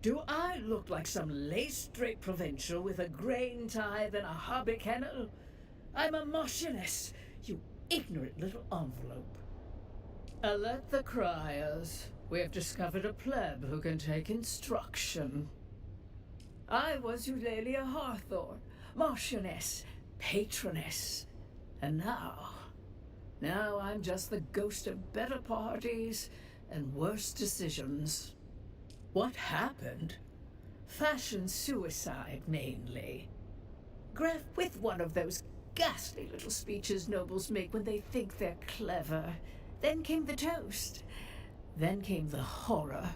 Do I look like some lace-draped provincial with a grain tithe and a hobby kennel? I'm a marchioness, you ignorant little envelope. Alert the criers. We have discovered a pleb who can take instruction. I was Eulalia Hawthorne, marchioness, patroness. And now I'm just the ghost of better parties and worse decisions. What happened? Fashion suicide, mainly. Graf with one of those ghastly little speeches nobles make when they think they're clever. Then came the toast. Then came the horror.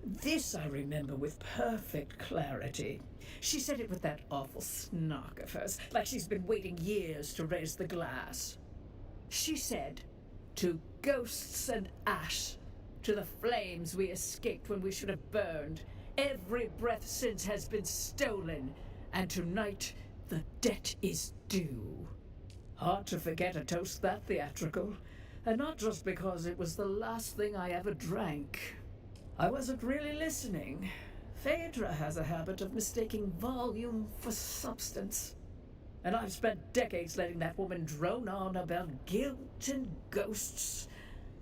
This I remember with perfect clarity. She said it with that awful snark of hers, like she's been waiting years to raise the glass. She said, "To ghosts and ash, to the flames we escaped when we should have burned. Every breath since has been stolen, and tonight the debt is due." Hard to forget a toast that theatrical, and not just because it was the last thing I ever drank. I wasn't really listening. Phaedra has a habit of mistaking volume for substance. And I've spent decades letting that woman drone on about guilt and ghosts.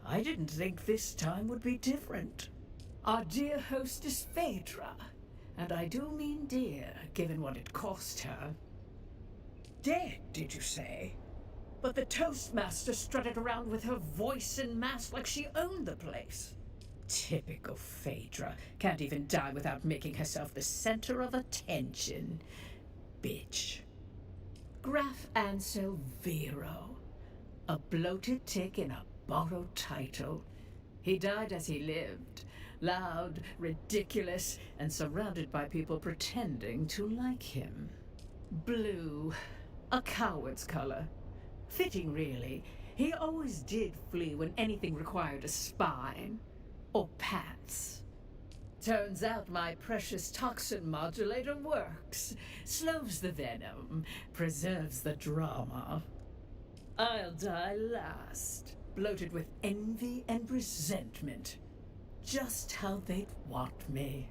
I didn't think this time would be different. Our dear hostess Phaedra, and I do mean dear, given what it cost her. Dead, did you say? But the Toastmaster strutted around with her voice and mask like she owned the place. Typical Phaedra. Can't even die without making herself the center of attention. Bitch. Graf Ansel Vero. A bloated tick in a borrowed title. He died as he lived. Loud, ridiculous, and surrounded by people pretending to like him. Blue. A coward's color. Fitting, really. He always did flee when anything required a spine. Or pants. Turns out my precious toxin modulator works. Slows the venom, preserves the drama. I'll die last, bloated with envy and resentment. Just how they'd want me.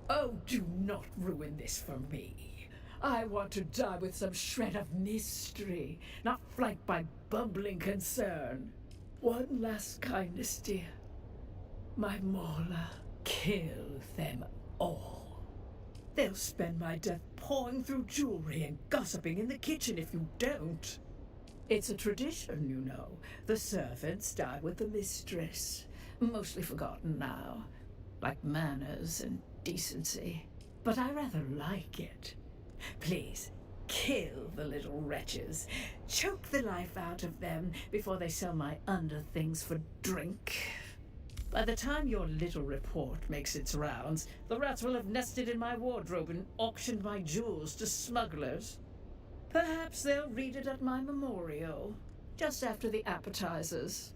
Oh, do not ruin this for me. I want to die with some shred of mystery, not flanked by bumbling concern. One last kindness, dear. My Morla. Kill them all. They'll spend my death pawing through jewelry and gossiping in the kitchen if you don't. It's a tradition, you know. The servants die with the mistress. Mostly forgotten now. Like manners and decency. But I rather like it. Please, kill the little wretches. Choke the life out of them before they sell my underthings for drink. By the time your little report makes its rounds, the rats will have nested in my wardrobe and auctioned my jewels to smugglers. Perhaps they'll read it at my memorial, just after the appetizers.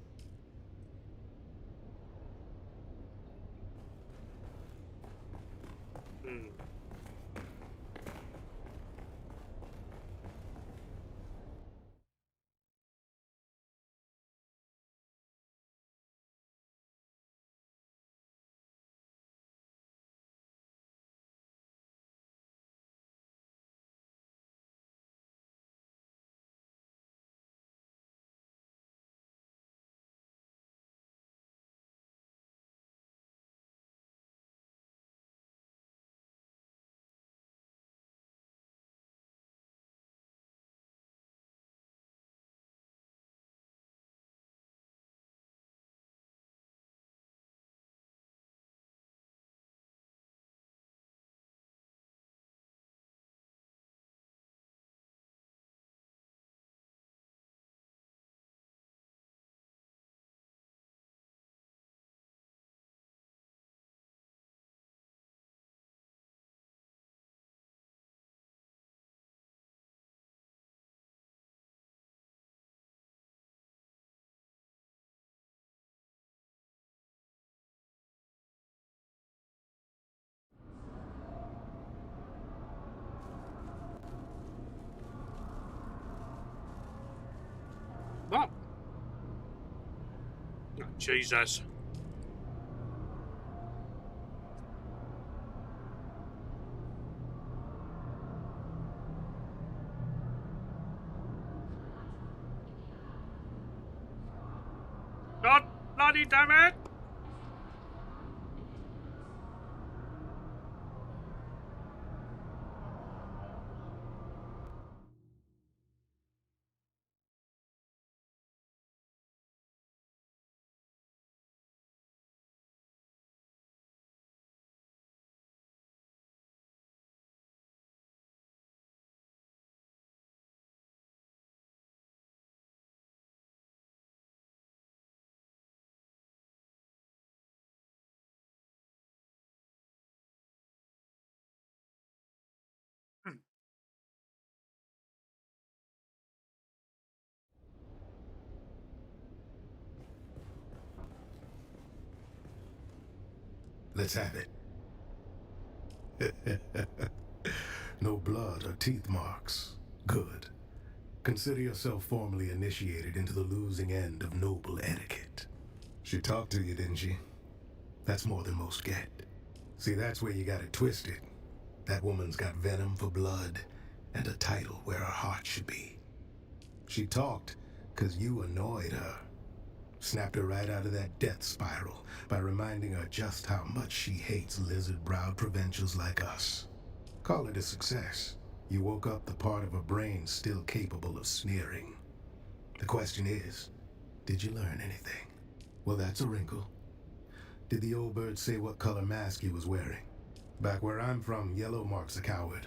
What? Oh, Jesus. God bloody damn it! Let's have it. No blood or teeth marks. Good. Consider yourself formally initiated into the losing end of noble etiquette. She talked to you, didn't she? That's more than most get. See, that's where you got it twisted. That woman's got venom for blood and a title where her heart should be. She talked because you annoyed her. Snapped her right out of that death spiral by reminding her just how much she hates lizard-browed provincials like us. Call it a success. You woke up the part of her brain still capable of sneering. The question is, did you learn anything? Well, that's a wrinkle. Did the old bird say what color mask he was wearing? Back where I'm from, yellow marks a coward.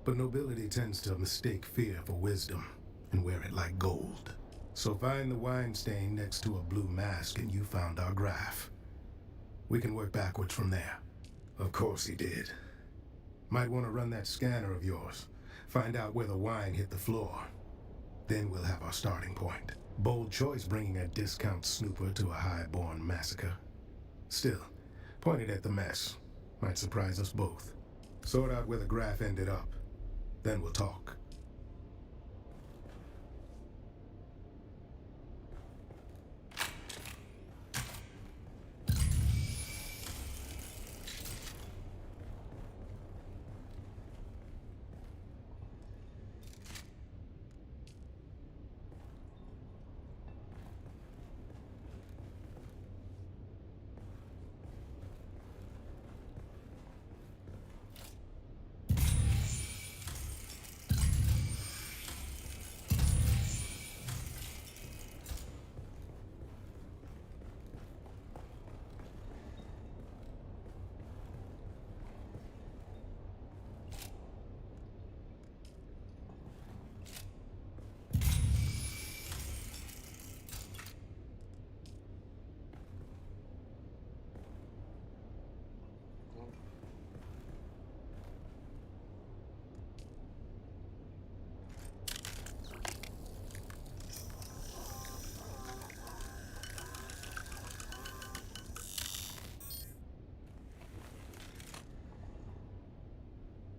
But nobility tends to mistake fear for wisdom and wear it like gold. So find the wine stain next to a blue mask and you found our graph. We can work backwards from there. Of course he did. Might want to run that scanner of yours. Find out where the wine hit the floor. Then we'll have our starting point. Bold choice bringing a discount snooper to a high-born massacre. Still, point it at the mess. Might surprise us both. Sort out where the graph ended up. Then we'll talk.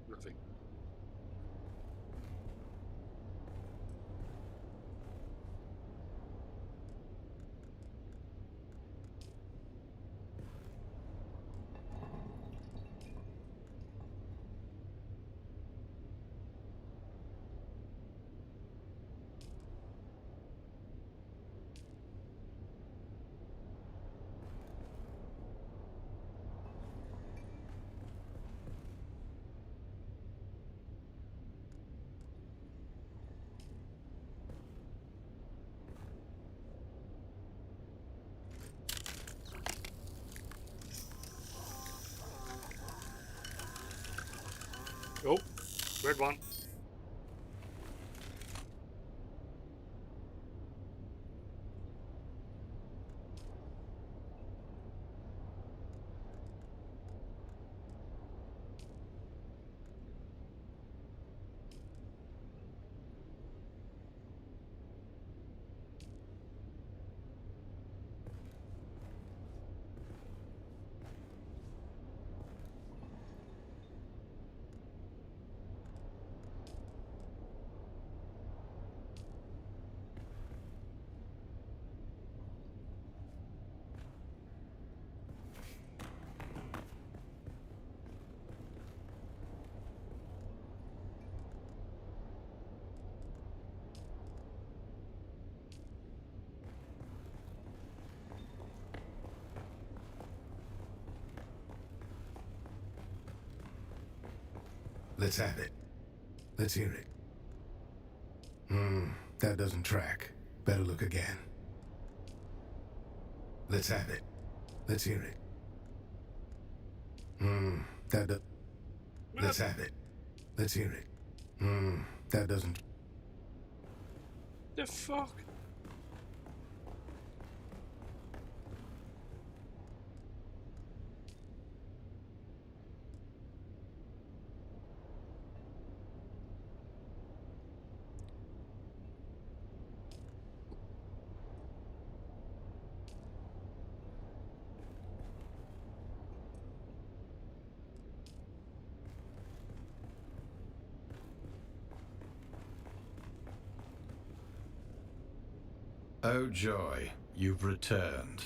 Nothing. Oh, red one. Let's have it. Let's hear it. That doesn't track. Better look again. Let's have it. Let's hear it. That does... Let's have it. Let's hear it. That doesn't... The fuck? Oh joy, you've returned.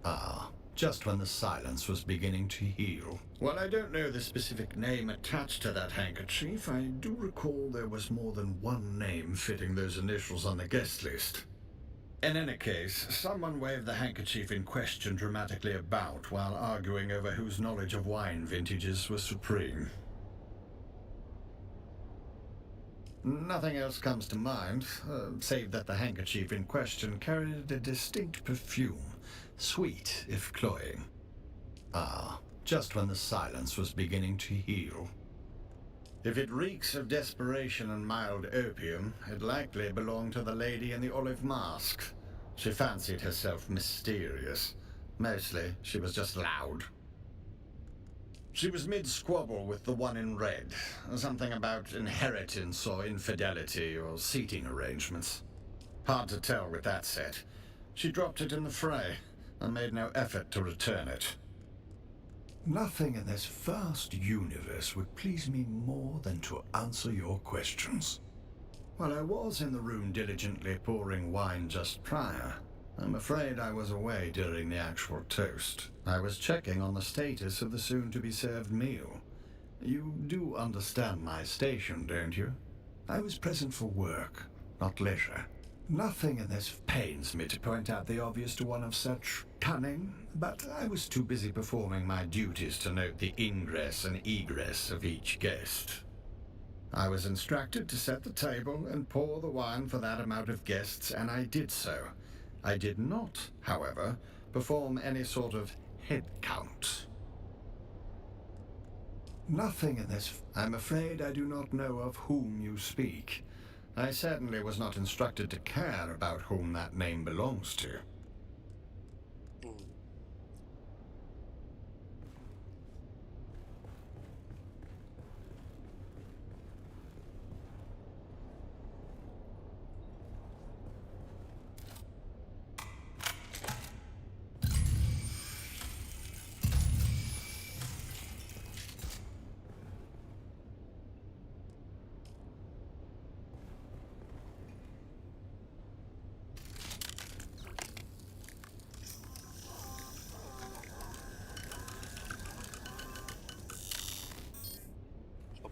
Ah, just when the silence was beginning to heal. While I don't know the specific name attached to that handkerchief, I do recall there was more than one name fitting those initials on the guest list. In any case, someone waved the handkerchief in question dramatically about while arguing over whose knowledge of wine vintages was supreme. Nothing else comes to mind, save that the handkerchief in question carried a distinct perfume, sweet if cloying. Ah, just when the silence was beginning to heal. If it reeks of desperation and mild opium, it likely belonged to the lady in the olive mask. She fancied herself mysterious. Mostly, she was just loud. She was mid-squabble with the one in red. Something about inheritance or infidelity or seating arrangements. Hard to tell with that set. She dropped it in the fray and made no effort to return it. Nothing in this vast universe would please me more than to answer your questions. Well, I was in the room diligently pouring wine just prior. I'm afraid I was away during the actual toast. I was checking on the status of the soon-to-be-served meal. You do understand my station, don't you? I was present for work, not leisure. Nothing in this pains me to point out the obvious to one of such cunning, but I was too busy performing my duties to note the ingress and egress of each guest. I was instructed to set the table and pour the wine for that amount of guests, and I did so. I did not, however, perform any sort of head count. Nothing in this... I'm afraid I do not know of whom you speak. I certainly was not instructed to care about whom that name belongs to.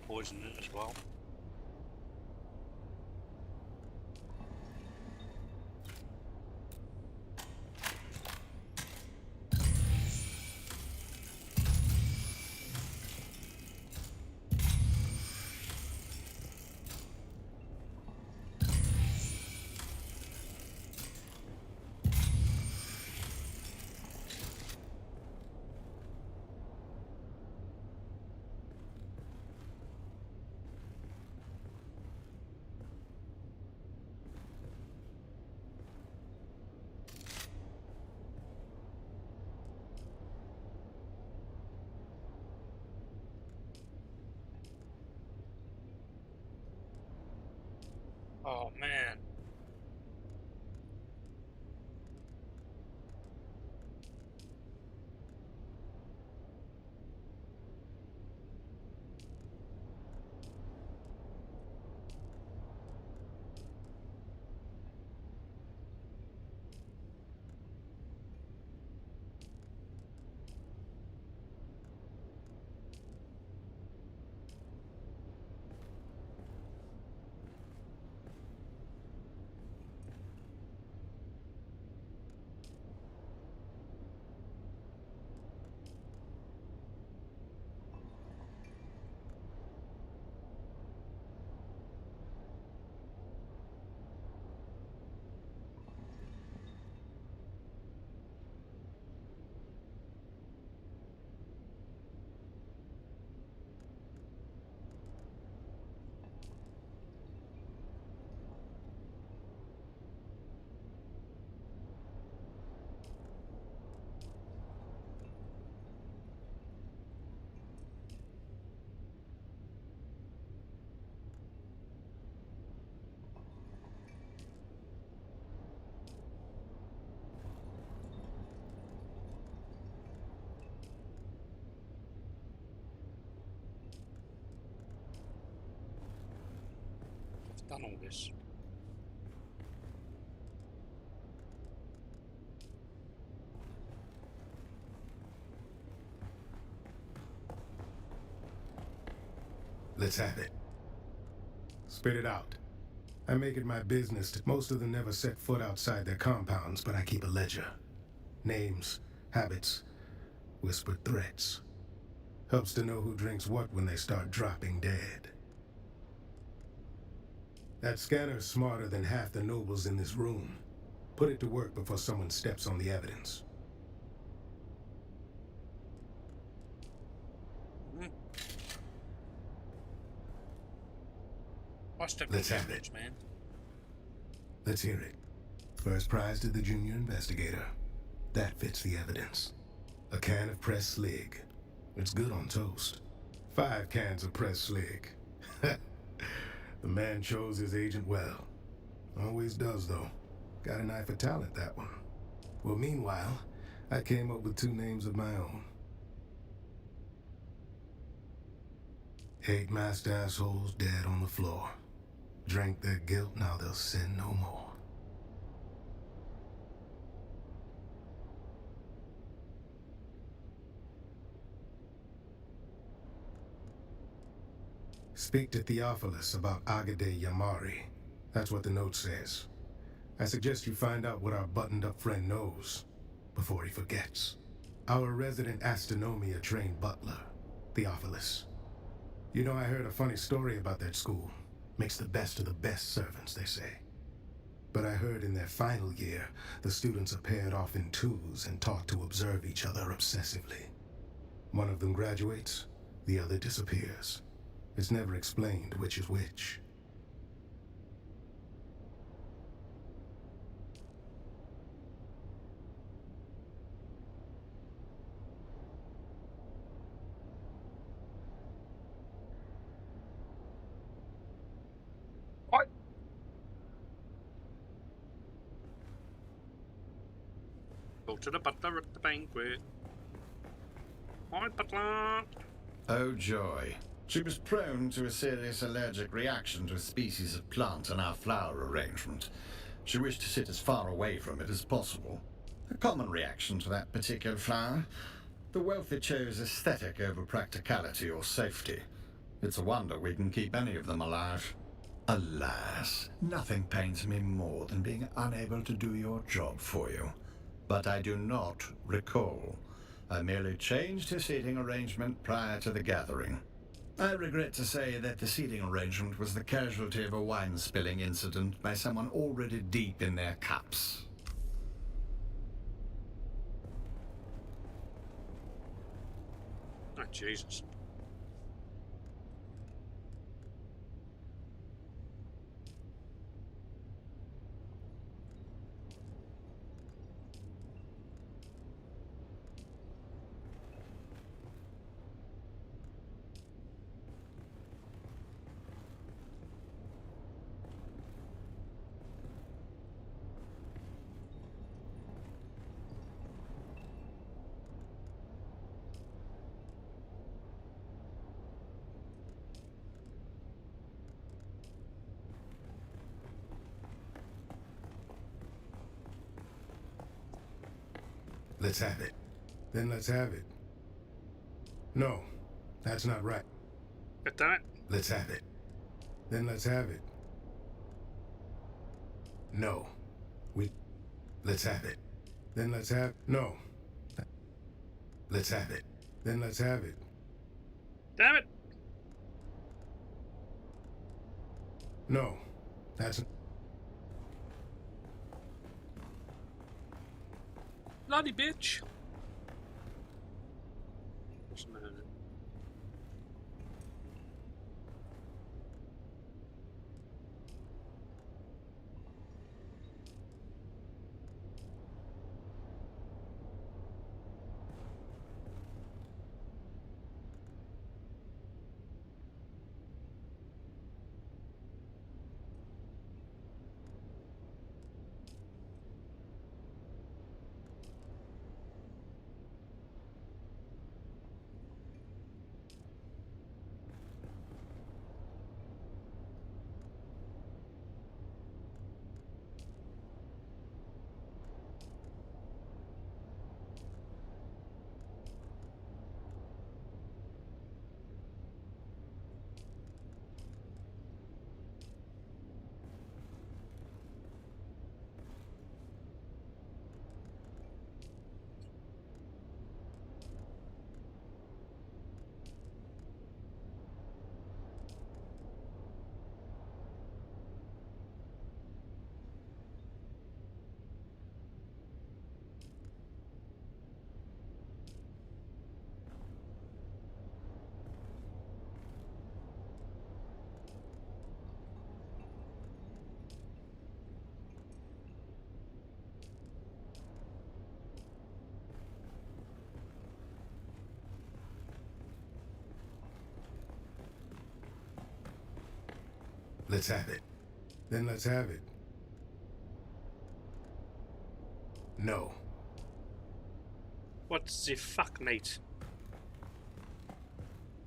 Poison it as well. Oh man. I've done all this. Let's have it. Spit it out. I make it my business to... Most of them never set foot outside their compounds, but I keep a ledger. Names, habits, whispered threats. Helps to know who drinks what when they start dropping dead. That scanner's smarter than half the nobles in this room. Put it to work before someone steps on the evidence. Watch the Let's have videos, it. man. Let's hear it. First prize to the junior investigator. That fits the evidence. A can of pressed slig. It's good on toast. 5 cans of pressed slig. The man chose his agent well. Always does, though. Got an eye for talent, that one. Well, meanwhile, I came up with 2 names of my own. 8 masked assholes dead on the floor. Drank their guilt, now they'll sin no more. Speak to Theophilus about Agade Yamari. That's what the note says. I suggest you find out what our buttoned-up friend knows before he forgets. Our resident astronomia-trained butler, Theophilus. You know, I heard a funny story about that school. Makes the best of the best servants, they say. But I heard in their final year, the students are paired off in twos and taught to observe each other obsessively. One of them graduates, the other disappears. It's never explained which is which. What? Go to the butler at the banquet. Hi, butler. Oh joy. She was prone to a serious allergic reaction to a species of plant in our flower arrangement. She wished to sit as far away from it as possible. A common reaction to that particular flower. The wealthy chose aesthetic over practicality or safety. It's a wonder we can keep any of them alive. Alas, nothing pains me more than being unable to do your job for you. But I do not recall. I merely changed her seating arrangement prior to the gathering. I regret to say that the seating arrangement was the casualty of a wine-spilling incident by someone already deep in their cups. Oh, Jesus. Let's have it. Then let's have it. No, that's not right. God damn it. Let's have it. Then let's have it. No. Let's have it. Then let's have... No. Let's have it. Then let's have it. Damn it. No. That's... Bloody bitch. What's the matter? Let's have it. Then let's have it. No. What the fuck, mate?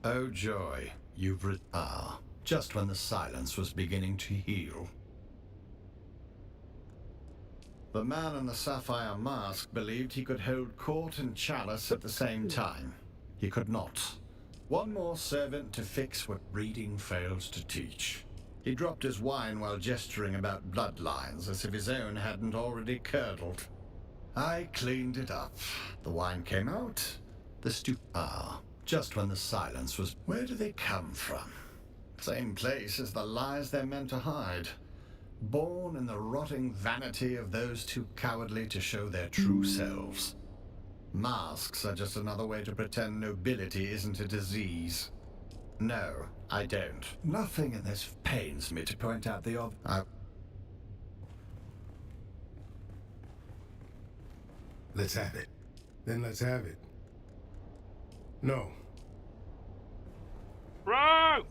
Oh joy, just when the silence was beginning to heal. The man in the sapphire mask believed he could hold court and chalice at the same time. He could not. One more servant to fix what breeding fails to teach. He dropped his wine while gesturing about bloodlines as if his own hadn't already curdled. I cleaned it up. The wine came out. Just when the silence was... Where do they come from? Same place as the lies they're meant to hide. Born in the rotting vanity of those too cowardly to show their true selves. Masks are just another way to pretend nobility isn't a disease. No, I don't. Nothing in this pains me to point out the Let's have it. Then let's have it. No. Bro!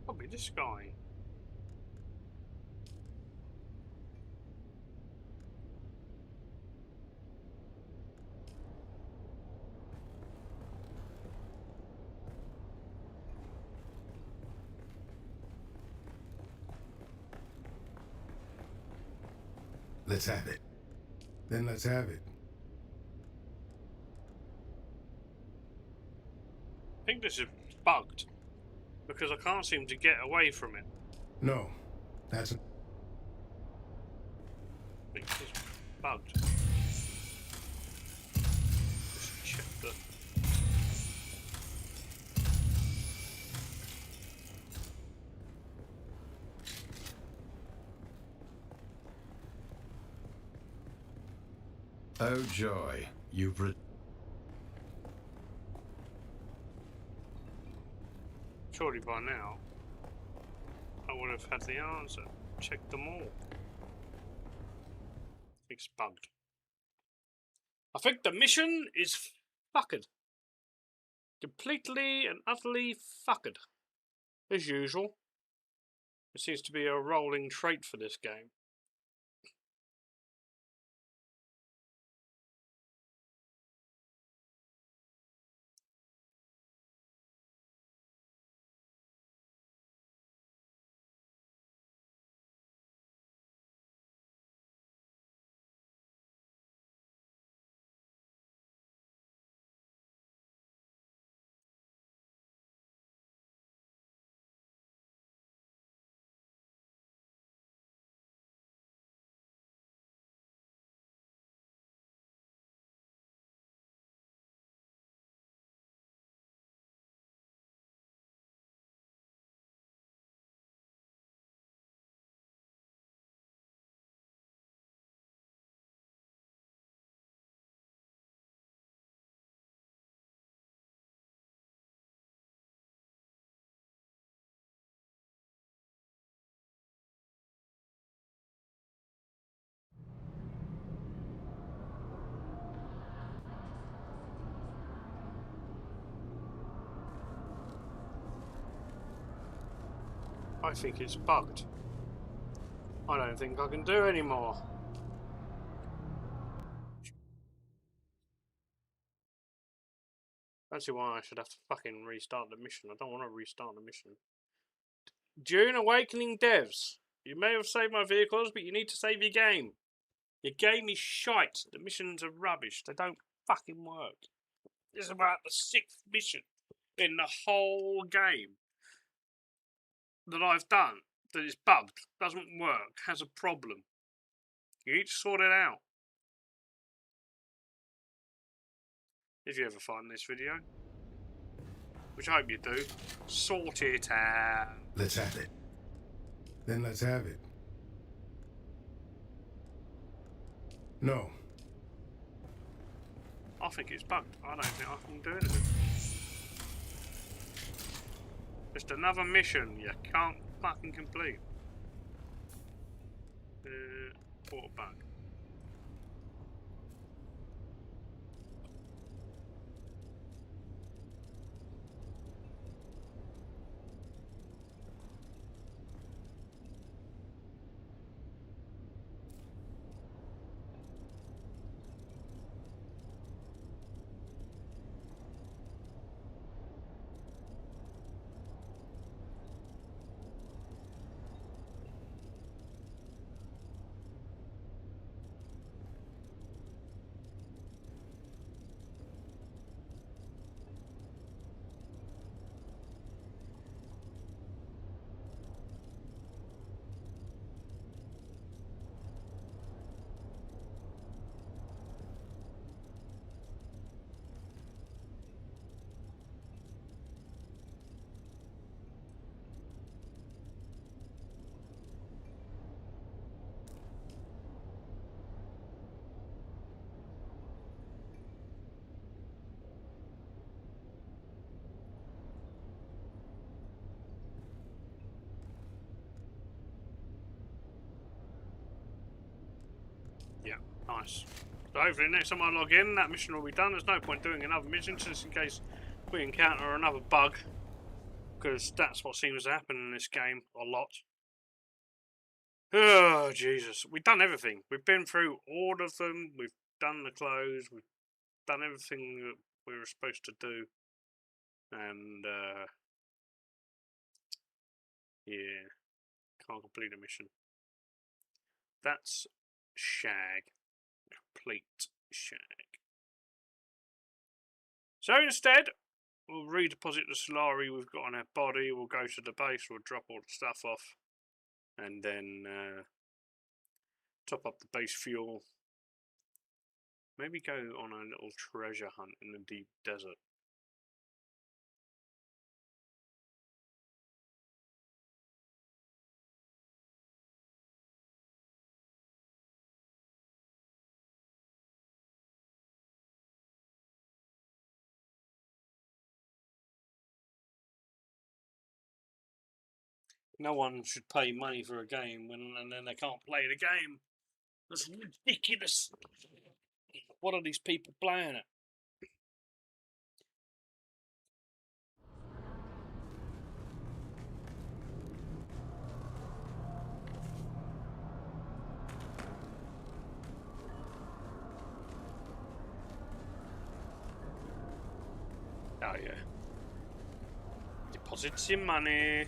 Probably this guy. Let's have it. Then let's have it. I think this is bugged because I can't seem to get away from it. No. That's... I think this is bugged. Just check the... Oh joy, Surely by now I would have had the answer. Check them all. It's bugged. I think the mission is fucked. Completely and utterly fucked. As usual. It seems to be a rolling trait for this game. I think it's bugged. I don't think I can do anymore. That's why I should have to fucking restart the mission. I don't want to restart the mission. Dune Awakening devs. You may have saved my vehicles, but you need to save your game. Your game is shite. The missions are rubbish. They don't fucking work. This is about the 6th mission in the whole game that I've done that is bugged, doesn't work, has a problem. You need to sort it out. If you ever find this video, which I hope you do, sort it out. Let's have it. Then let's have it. No. I think it's bugged. I don't think I can do anything. Just another mission you can't fucking complete. What a bug. Yeah, nice. So hopefully next time I log in, that mission will be done. There's no point doing another mission just in case we encounter another bug, because that's what seems to happen in this game a lot. Oh, Jesus. We've done everything. We've been through all of them. We've done the clothes. We've done everything that we were supposed to do. And, yeah, can't complete a mission. That's shag. Complete shag. So instead, we'll redeposit the Solari we've got on our body. We'll go to the base. We'll drop all the stuff off. And then top up the base fuel. Maybe go on a little treasure hunt in the deep desert. No one should pay money for a game and then they can't play the game. That's ridiculous. What are these people playing at? Oh yeah. Deposit your money.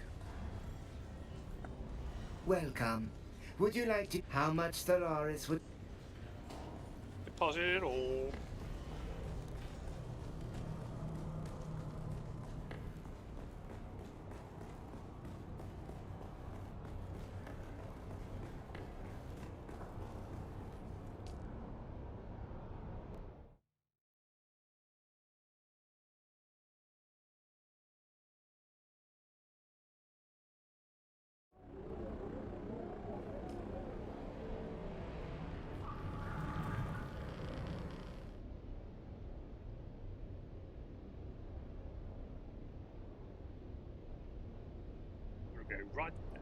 Welcome. Would you like to... How much Stellaris would... Deposit it all. We'll go right there.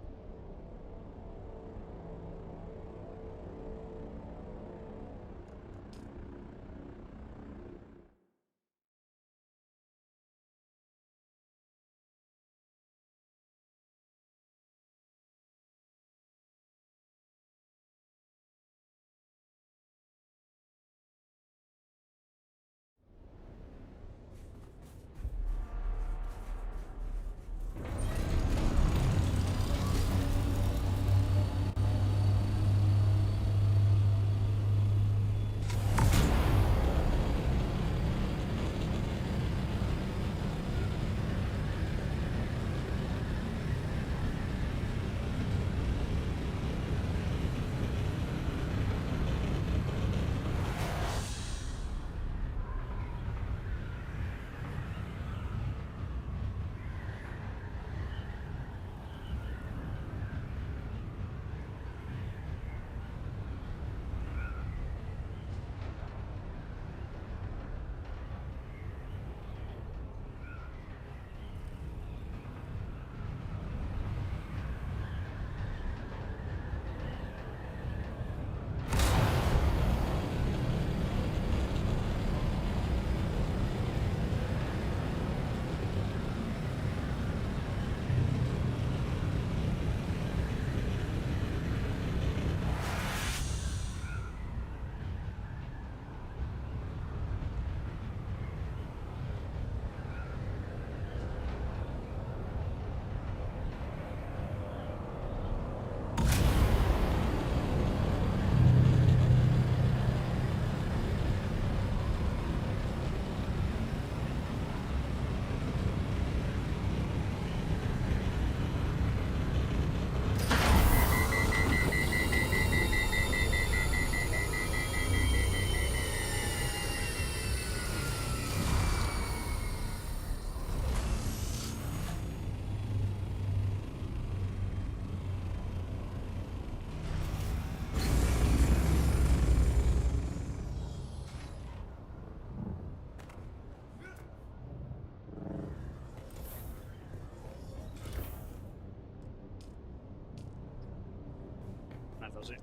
does it?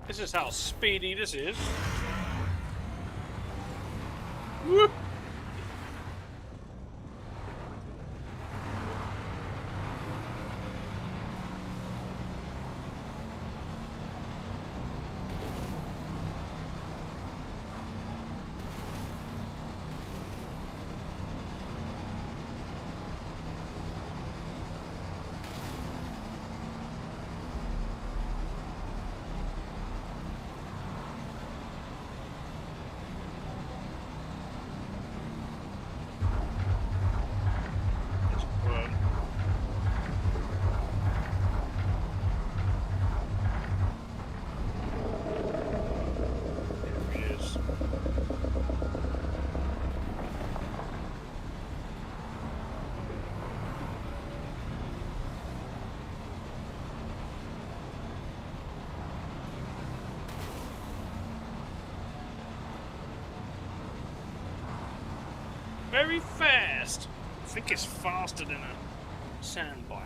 This is how speedy this is. Whoop. Very fast. I think it's faster than a sand bike.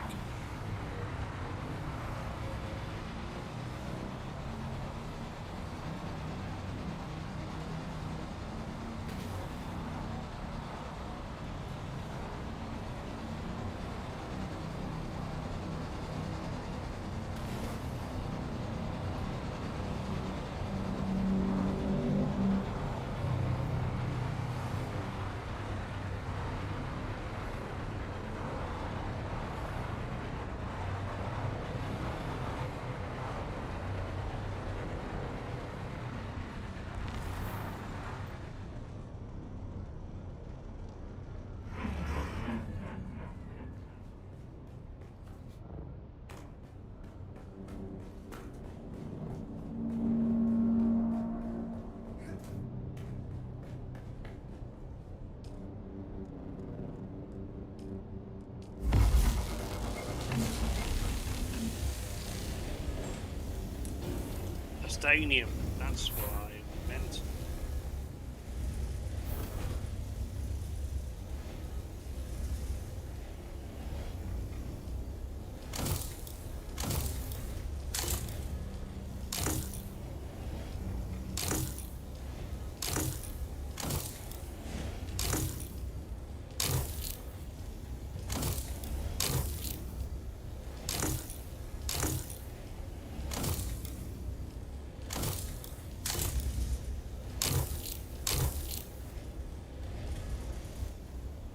Stadium, that's what I meant.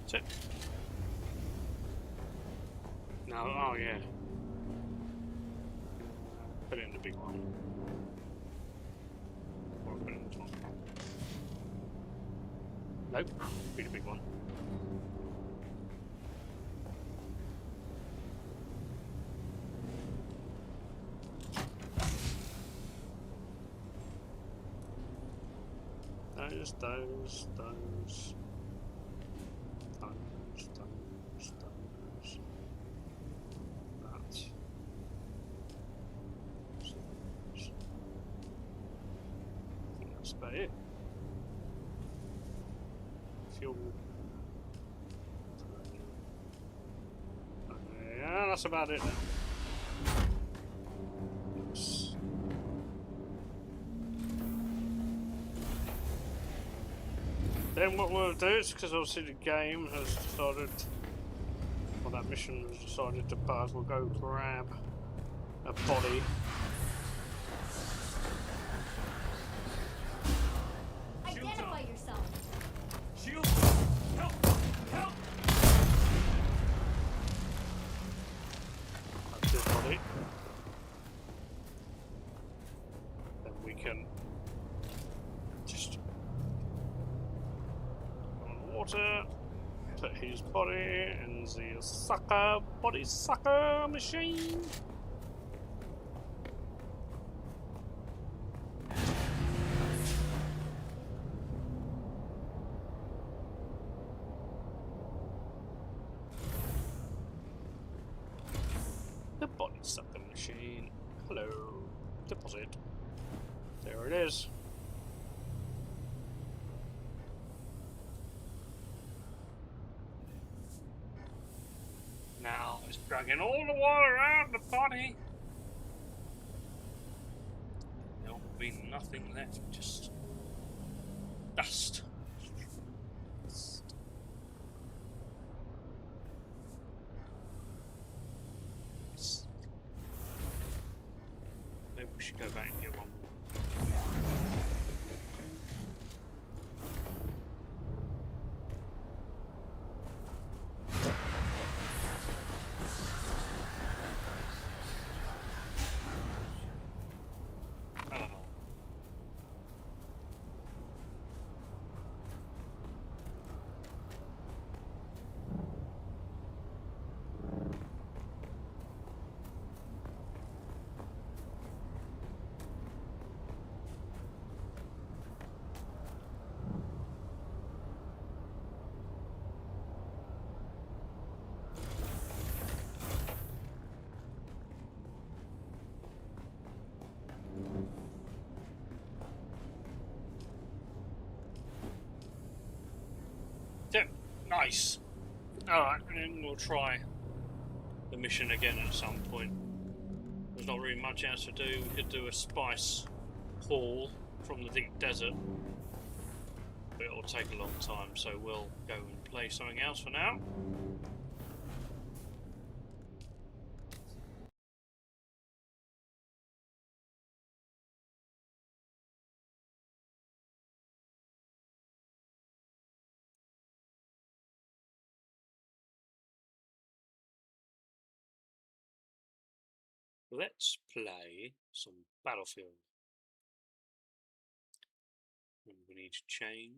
That's it. No, oh yeah. Put it in the big one. Or put it in the top. Nope, be the big one. Those. That's about it. Fuel. Yeah, that's about it then. Then what we'll do is, because obviously the game has decided, or that mission has decided to bug, we'll go grab a body. Identify yourself. Shield! Help! Help! That's his body. Then we can just go on water, put his body in the body sucker machine. The body sucker machine. Hello. Deposit. There it is. Now it's dragging all the water out of the body. be nothing left, just dust. Maybe we should go back and get one more. Nice. Alright, and then we'll try the mission again at some point. There's not really much else to do. We could do a spice haul from the deep desert, but it'll take a long time, so we'll go and play something else for now. Let's play some Battlefield. And we need to change.